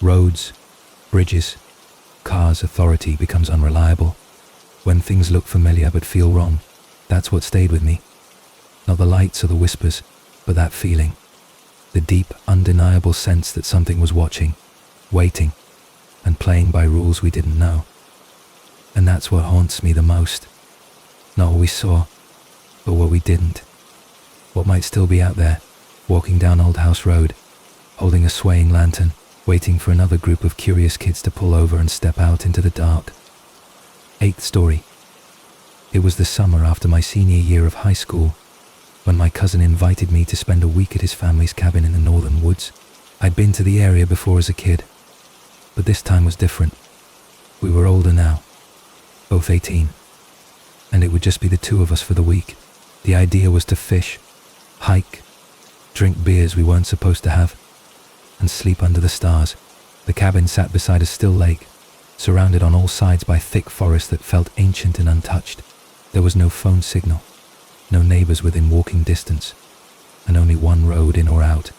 roads, bridges, cars, authority becomes unreliable. When things look familiar but feel wrong. That's what stayed with me. Not the lights or the whispers, but that feeling. The deep, undeniable sense that something was watching, waiting, and playing by rules we didn't know. And that's what haunts me the most. Not what we saw, but what we didn't. What might still be out there, walking down Old House Road, holding a swaying lantern, waiting for another group of curious kids to pull over and step out into the dark. 8th story. It was the summer after my senior year of high school, when my cousin invited me to spend a week at his family's cabin in the northern woods. I'd been to the area before as a kid, but this time was different. We were older now, both 18, and it would just be the 2 of us for the week. The idea was to fish, hike, drink beers we weren't supposed to have, and sleep under the stars. The cabin sat beside a still lake, surrounded on all sides by thick forest that felt ancient and untouched. There was no phone signal, no neighbors within walking distance, and only one road in or out,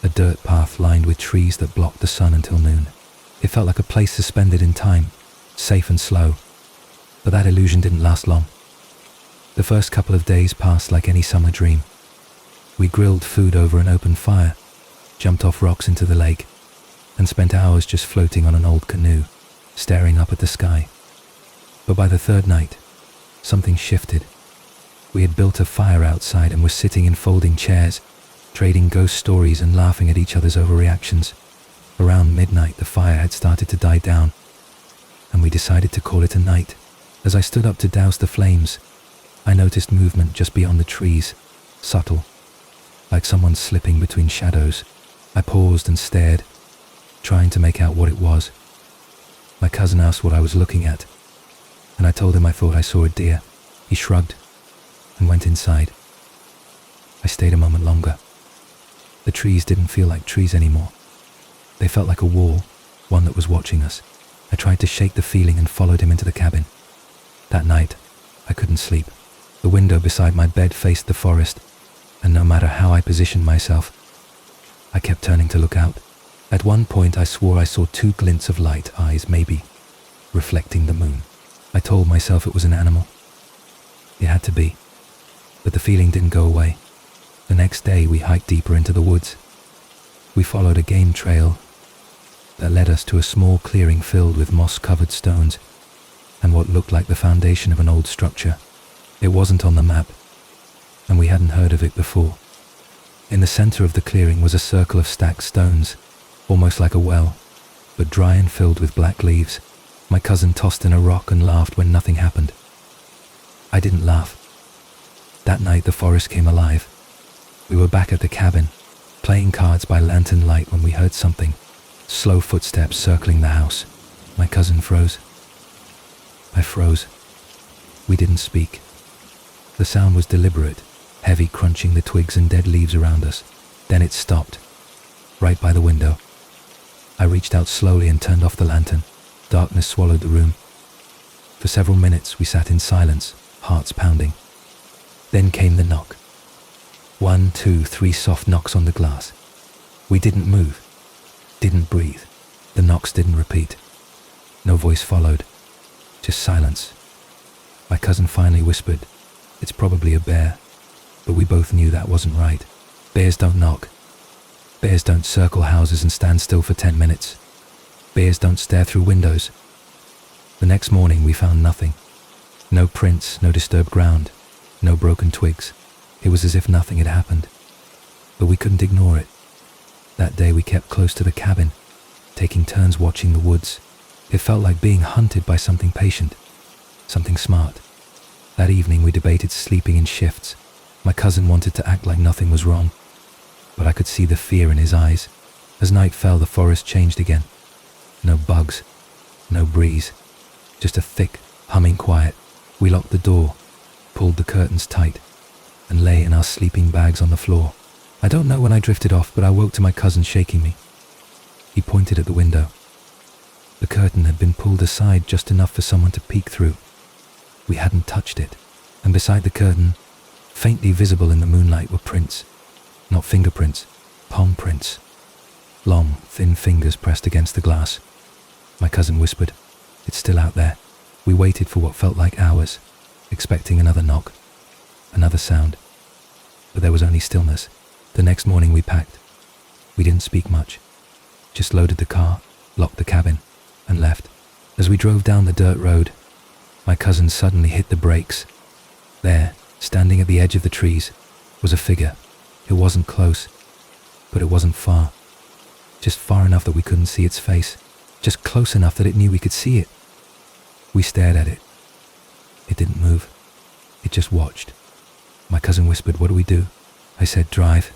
a dirt path lined with trees that blocked the sun until noon. It felt like a place suspended in time, safe and slow, but that illusion didn't last long. The first couple of days passed like any summer dream. We grilled food over an open fire, jumped off rocks into the lake, and spent hours just floating on an old canoe, staring up at the sky. But by the 3rd night, something shifted. We had built a fire outside and were sitting in folding chairs, trading ghost stories and laughing at each other's overreactions. Around midnight, the fire had started to die down, and we decided to call it a night. As I stood up to douse the flames, I noticed movement just beyond the trees, subtle, like someone slipping between shadows. I paused and stared, trying to make out what it was. My cousin asked what I was looking at, and I told him I thought I saw a deer. He shrugged and went inside. I stayed a moment longer. The trees didn't feel like trees anymore. They felt like a wall, one that was watching us. I tried to shake the feeling and followed him into the cabin. That night, I couldn't sleep. The window beside my bed faced the forest, and no matter how I positioned myself, I kept turning to look out. At one point I swore I saw 2 glints of light, eyes maybe, reflecting the moon. I told myself it was an animal. It had to be, but the feeling didn't go away. The next day we hiked deeper into the woods. We followed a game trail that led us to a small clearing filled with moss-covered stones and what looked like the foundation of an old structure. It wasn't on the map, and we hadn't heard of it before. In the center of the clearing was a circle of stacked stones, almost like a well, but dry and filled with black leaves. My cousin tossed in a rock and laughed when nothing happened. I didn't laugh. That night the forest came alive. We were back at the cabin, playing cards by lantern light when we heard something. Slow footsteps circling the house. My cousin froze. I froze. We didn't speak. The sound was deliberate, heavy crunching the twigs and dead leaves around us. Then it stopped, right by the window. I reached out slowly and turned off the lantern. Darkness swallowed the room. For several minutes we sat in silence, hearts pounding. Then came the knock. 1, 2, 3 soft knocks on the glass. We didn't move, didn't breathe. The knocks didn't repeat. No voice followed, just silence. My cousin finally whispered, "It's probably a bear," but we both knew that wasn't right. Bears don't knock. Bears don't circle houses and stand still for 10 minutes. Bears don't stare through windows. The next morning we found nothing. No prints, no disturbed ground, no broken twigs. It was as if nothing had happened. But we couldn't ignore it. That day we kept close to the cabin, taking turns watching the woods. It felt like being hunted by something patient, something smart. That evening we debated sleeping in shifts. My cousin wanted to act like nothing was wrong, but I could see the fear in his eyes. As night fell, the forest changed again. No bugs, no breeze, just a thick, humming quiet. We locked the door, pulled the curtains tight, and lay in our sleeping bags on the floor. I don't know when I drifted off, but I woke to my cousin shaking me. He pointed at the window. The curtain had been pulled aside just enough for someone to peek through. We hadn't touched it, and beside the curtain, faintly visible in the moonlight, were prints. Not fingerprints, palm prints. Long, thin fingers pressed against the glass. My cousin whispered, "It's still out there." We waited for what felt like hours, expecting another knock, another sound. But there was only stillness. The next morning we packed. We didn't speak much, just loaded the car, locked the cabin, and left. As we drove down the dirt road, my cousin suddenly hit the brakes. There, standing at the edge of the trees, was a figure. It wasn't close, but it wasn't far. Just far enough that we couldn't see its face, just close enough that it knew we could see it. We stared at it. It didn't move. It just watched. My cousin whispered, "What do we do?" I said, "Drive."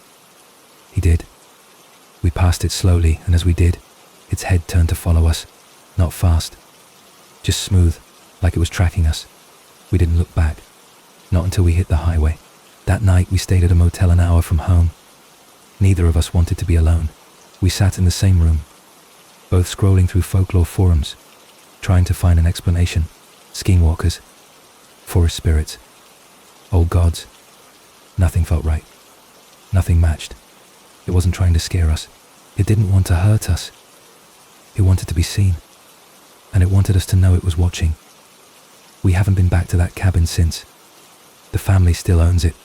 He did. We passed it slowly, and as we did, its head turned to follow us. Not fast, just smooth, like it was tracking us. We didn't look back, not until we hit the highway. That night we stayed at a motel an hour from home. Neither of us wanted to be alone. We sat in the same room, both scrolling through folklore forums, trying to find an explanation. Skinwalkers, forest spirits, old gods. Nothing felt right. Nothing matched. It wasn't trying to scare us. It didn't want to hurt us. It wanted to be seen, and it wanted us to know it was watching. We haven't been back to that cabin since. The family still owns it,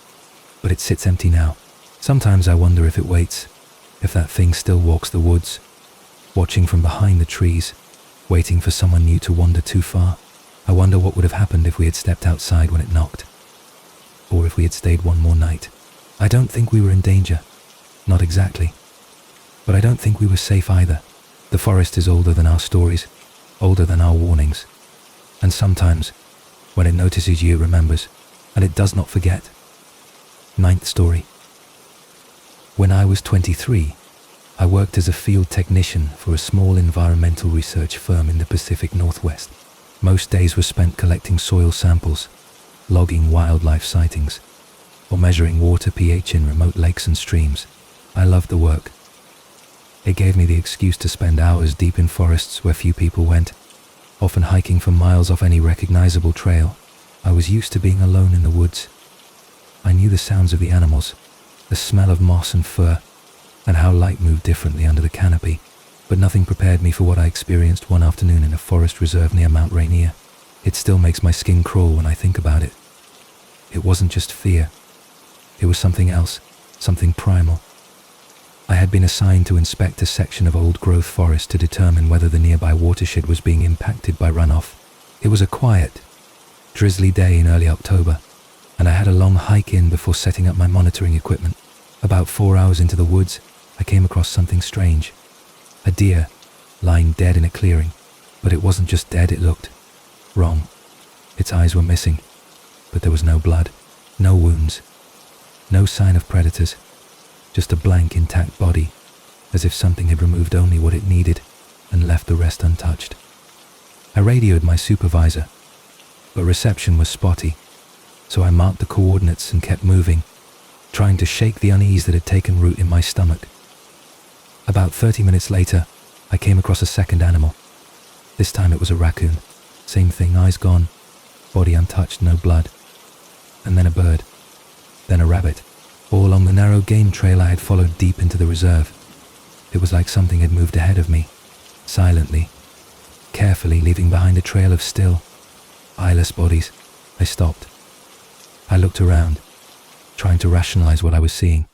but it sits empty now. Sometimes I wonder if it waits, if that thing still walks the woods, watching from behind the trees, waiting for someone new to wander too far. I wonder what would have happened if we had stepped outside when it knocked, or if we had stayed one more night. I don't think we were in danger, not exactly, but I don't think we were safe either. The forest is older than our stories, older than our warnings, and sometimes, when it notices you, it remembers, and it does not forget. 9th story. When I was 23, I worked as a field technician for a small environmental research firm in the Pacific Northwest. Most days were spent collecting soil samples, logging wildlife sightings, or measuring water pH in remote lakes and streams. I loved the work. It gave me the excuse to spend hours deep in forests where few people went, often hiking for miles off any recognizable trail. I was used to being alone in the woods. I knew the sounds of the animals, the smell of moss and fur, and how light moved differently under the canopy, but nothing prepared me for what I experienced one afternoon in a forest reserve near Mount Rainier. It still makes my skin crawl when I think about it. It wasn't just fear. It was something else, something primal. I had been assigned to inspect a section of old-growth forest to determine whether the nearby watershed was being impacted by runoff. It was a quiet, drizzly day in early October, and I had a long hike in before setting up my monitoring equipment. About 4 hours into the woods, I came across something strange. A deer, lying dead in a clearing, but it wasn't just dead, it looked wrong. Its eyes were missing, but there was no blood, no wounds, no sign of predators, just a blank, intact body, as if something had removed only what it needed and left the rest untouched. I radioed my supervisor, but reception was spotty, so I marked the coordinates and kept moving, trying to shake the unease that had taken root in my stomach. About 30 minutes later, I came across a second animal. This time it was a raccoon. Same thing, eyes gone, body untouched, no blood. And then a bird. Then a rabbit, all along the narrow game trail I had followed deep into the reserve. It was like something had moved ahead of me, silently, carefully leaving behind a trail of still, eyeless bodies. I stopped. I looked around, trying to rationalize what I was seeing.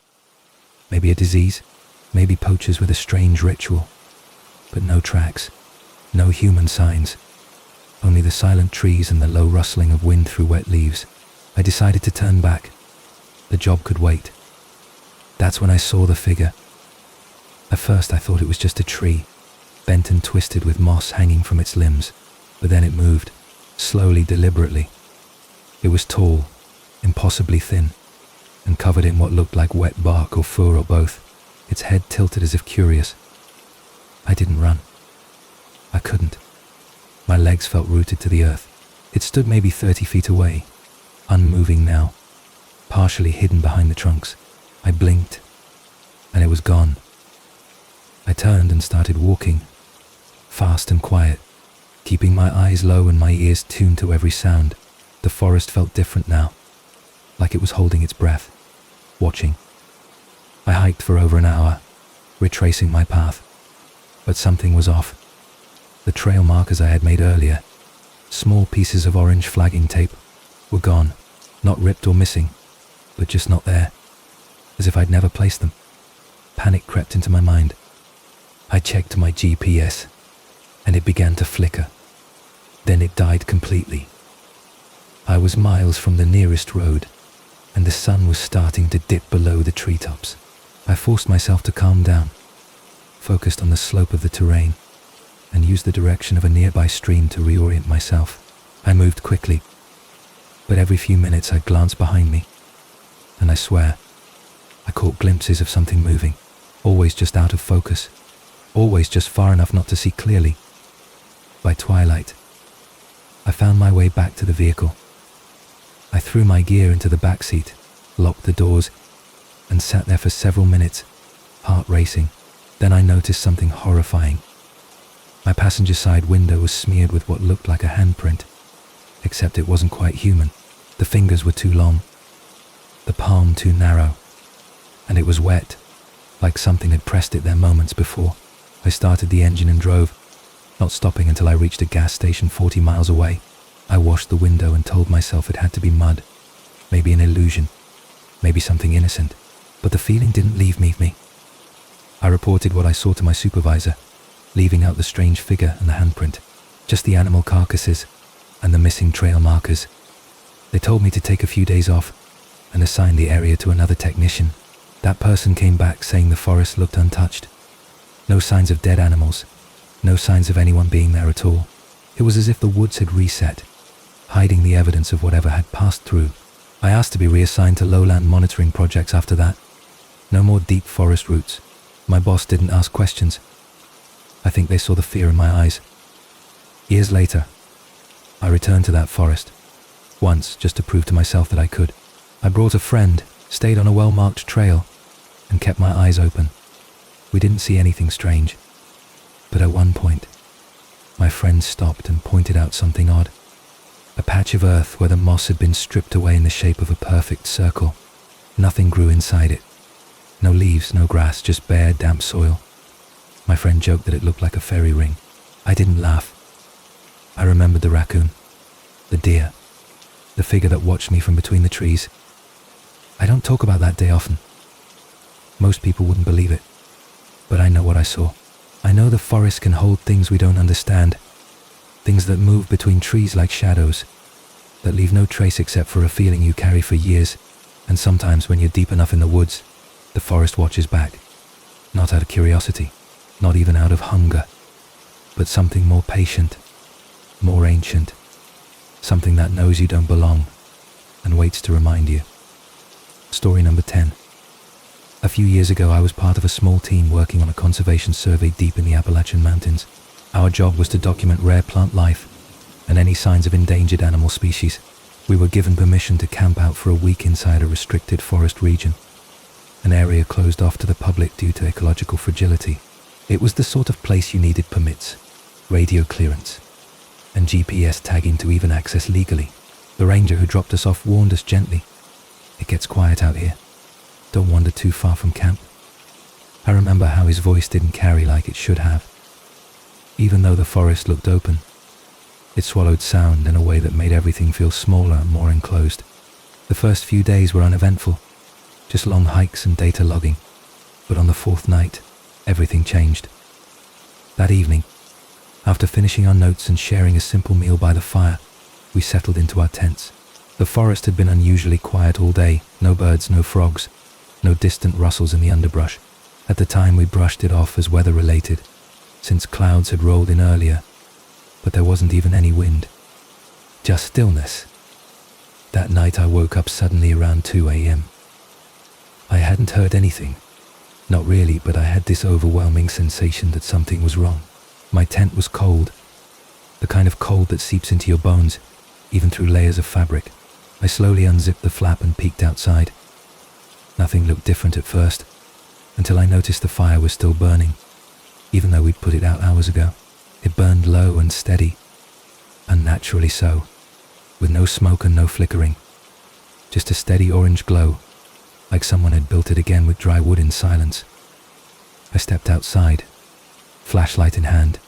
Maybe a disease, maybe poachers with a strange ritual. But no tracks, no human signs, only the silent trees and the low rustling of wind through wet leaves. I decided to turn back. The job could wait. That's when I saw the figure. At first I thought it was just a tree, bent and twisted with moss hanging from its limbs, but then it moved, slowly, deliberately. It was tall, impossibly thin, and covered in what looked like wet bark or fur or both, its head tilted as if curious. I didn't run. I couldn't. My legs felt rooted to the earth. It stood maybe 30 feet away, unmoving now, partially hidden behind the trunks. I blinked, and it was gone. I turned and started walking, fast and quiet, keeping my eyes low and my ears tuned to every sound. The forest felt different now, like it was holding its breath, watching. I hiked for over an hour, retracing my path, but something was off. The trail markers I had made earlier, small pieces of orange flagging tape, were gone, not ripped or missing, but just not there, as if I'd never placed them. Panic crept into my mind. I checked my GPS, and it began to flicker. Then it died completely. I was miles from the nearest road, and the sun was starting to dip below the treetops. I forced myself to calm down, focused on the slope of the terrain, and used the direction of a nearby stream to reorient myself. I moved quickly, but every few minutes I glanced behind me, and I swear, I caught glimpses of something moving, always just out of focus, always just far enough not to see clearly. By twilight, I found my way back to the vehicle. I threw my gear into the back seat, locked the doors, and sat there for several minutes, heart racing. Then I noticed something horrifying. My passenger side window was smeared with what looked like a handprint, except it wasn't quite human. The fingers were too long, the palm too narrow, and it was wet, like something had pressed it there moments before. I started the engine and drove, not stopping until I reached a gas station 40 miles away. I washed the window and told myself it had to be mud, maybe an illusion, maybe something innocent, but the feeling didn't leave me. I reported what I saw to my supervisor, leaving out the strange figure and the handprint, just the animal carcasses and the missing trail markers. They told me to take a few days off and assign the area to another technician. That person came back saying the forest looked untouched. No signs of dead animals, no signs of anyone being there at all. It was as if the woods had reset, hiding the evidence of whatever had passed through. I asked to be reassigned to lowland monitoring projects after that. No more deep forest routes. My boss didn't ask questions. I think they saw the fear in my eyes. Years later, I returned to that forest, once just to prove to myself that I could. I brought a friend, stayed on a well-marked trail, and kept my eyes open. We didn't see anything strange, but at one point, my friend stopped and pointed out something odd. A patch of earth where the moss had been stripped away in the shape of a perfect circle. Nothing grew inside it. No leaves, no grass, just bare, damp soil. My friend joked that it looked like a fairy ring. I didn't laugh. I remembered the raccoon, the deer, the figure that watched me from between the trees. I don't talk about that day often. Most people wouldn't believe it, but I know what I saw. I know the forest can hold things we don't understand, things that move between trees like shadows, that leave no trace except for a feeling you carry for years, and sometimes when you're deep enough in the woods, the forest watches back, not out of curiosity, not even out of hunger, but something more patient, more ancient, something that knows you don't belong and waits to remind you. Story number 10. A few years ago, I was part of a small team working on a conservation survey deep in the Appalachian Mountains. Our job was to document rare plant life and any signs of endangered animal species. We were given permission to camp out for a week inside a restricted forest region, an area closed off to the public due to ecological fragility. It was the sort of place you needed permits, radio clearance, and GPS tagging to even access legally. The ranger who dropped us off warned us gently, "It gets quiet out here. Don't wander too far from camp." I remember how his voice didn't carry like it should have. Even though the forest looked open, it swallowed sound in a way that made everything feel smaller and more enclosed. The first few days were uneventful, just long hikes and data logging. But on the fourth night, everything changed. That evening, after finishing our notes and sharing a simple meal by the fire, we settled into our tents. The forest had been unusually quiet all day, no birds, no frogs, no distant rustles in the underbrush. At the time we brushed it off as weather-related, since clouds had rolled in earlier, but there wasn't even any wind. Just stillness. That night I woke up suddenly around 2 a.m. I hadn't heard anything. Not really, but I had this overwhelming sensation that something was wrong. My tent was cold, the kind of cold that seeps into your bones, even through layers of fabric. I slowly unzipped the flap and peeked outside. Nothing looked different at first, until I noticed the fire was still burning, even though we'd put it out hours ago. It burned low and steady, unnaturally so, with no smoke and no flickering, just a steady orange glow, like someone had built it again with dry wood in silence. I stepped outside, flashlight in hand,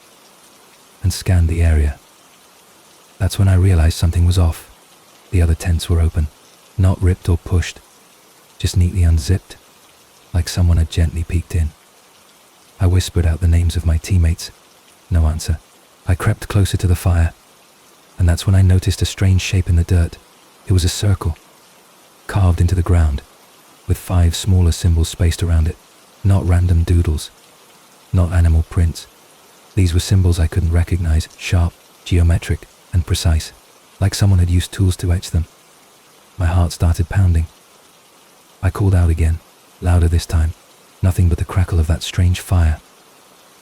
and scanned the area. That's when I realized something was off. The other tents were open, not ripped or pushed, just neatly unzipped, like someone had gently peeked in. I whispered out the names of my teammates. No answer. I crept closer to the fire, and that's when I noticed a strange shape in the dirt. It was a circle, carved into the ground, with 5 smaller symbols spaced around it. Not random doodles, not animal prints. These were symbols I couldn't recognize, sharp, geometric, and precise, like someone had used tools to etch them. My heart started pounding. I called out again, louder this time, nothing but the crackle of that strange fire.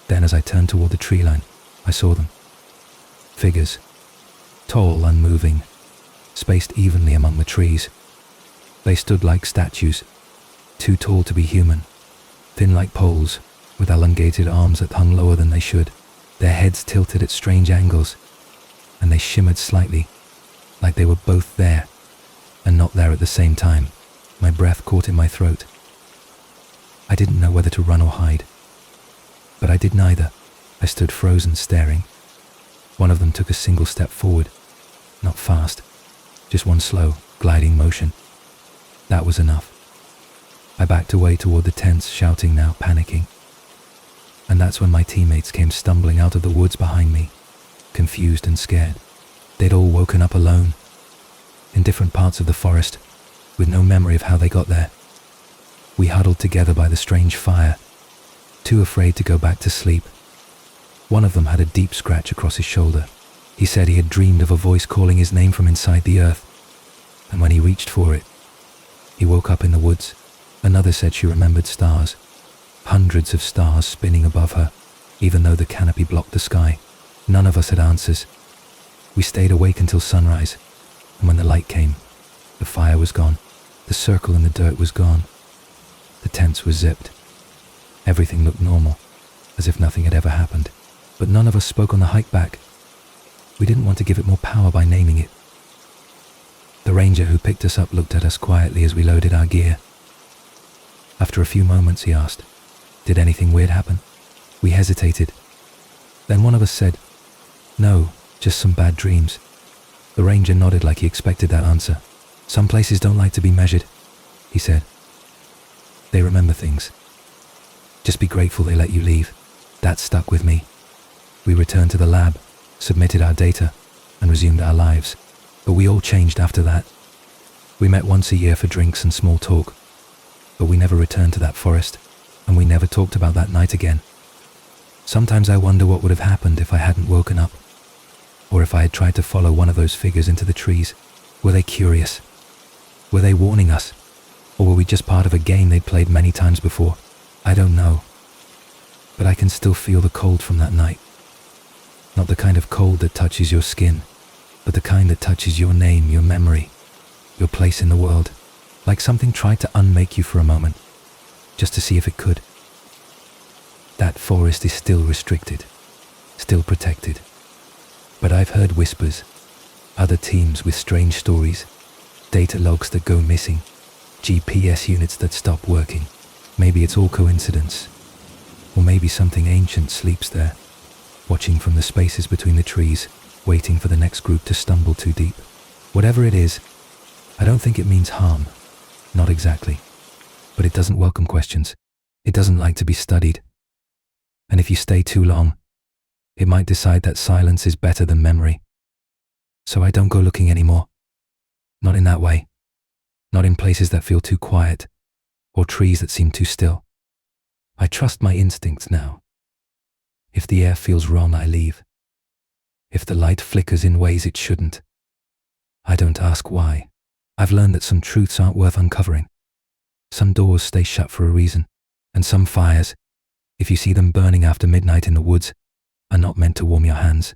Then as I turned toward the tree line, I saw them. Figures, tall, unmoving, spaced evenly among the trees. They stood like statues, too tall to be human, thin like poles, with elongated arms that hung lower than they should, their heads tilted at strange angles, and they shimmered slightly, like they were both there, and not there at the same time. My breath caught in my throat. I didn't know whether to run or hide, but I did neither. I stood frozen, staring. One of them took a single step forward, not fast, just one slow, gliding motion. That was enough. I backed away toward the tents, shouting now, panicking. And that's when my teammates came stumbling out of the woods behind me, confused and scared. They'd all woken up alone, in different parts of the forest, with no memory of how they got there. We huddled together by the strange fire, too afraid to go back to sleep. One of them had a deep scratch across his shoulder. He said he had dreamed of a voice calling his name from inside the earth, and when he reached for it, he woke up in the woods. Another said she remembered stars, hundreds of stars spinning above her, even though the canopy blocked the sky. None of us had answers. We stayed awake until sunrise, and when the light came, the fire was gone, the circle in the dirt was gone, the tents were zipped. Everything looked normal, as if nothing had ever happened. But none of us spoke on the hike back. We didn't want to give it more power by naming it. The ranger who picked us up looked at us quietly as we loaded our gear. After a few moments, he asked, "Did anything weird happen?" We hesitated. Then one of us said, "No, just some bad dreams." The ranger nodded like he expected that answer. "Some places don't like to be measured," he said. "They remember things. Just be grateful they let you leave." That stuck with me. We returned to the lab, submitted our data, and resumed our lives. But we all changed after that. We met once a year for drinks and small talk, but we never returned to that forest, and we never talked about that night again. Sometimes I wonder what would have happened if I hadn't woken up, or if I had tried to follow one of those figures into the trees. Were they curious? Were they warning us? Or were we just part of a game they'd played many times before? I don't know. But I can still feel the cold from that night. Not the kind of cold that touches your skin, but the kind that touches your name, your memory, your place in the world. Like something tried to unmake you for a moment, just to see if it could. That forest is still restricted, still protected. But I've heard whispers, other teams with strange stories, data logs that go missing, GPS units that stop working. Maybe it's all coincidence, or maybe something ancient sleeps there, watching from the spaces between the trees, waiting for the next group to stumble too deep. Whatever it is, I don't think it means harm. Not exactly. But it doesn't welcome questions. It doesn't like to be studied. And if you stay too long, it might decide that silence is better than memory. So I don't go looking anymore. Not in that way. Not in places that feel too quiet, or trees that seem too still. I trust my instincts now. If the air feels wrong, I leave. If the light flickers in ways it shouldn't, I don't ask why. I've learned that some truths aren't worth uncovering. Some doors stay shut for a reason, and some fires, if you see them burning after midnight in the woods, are not meant to warm your hands.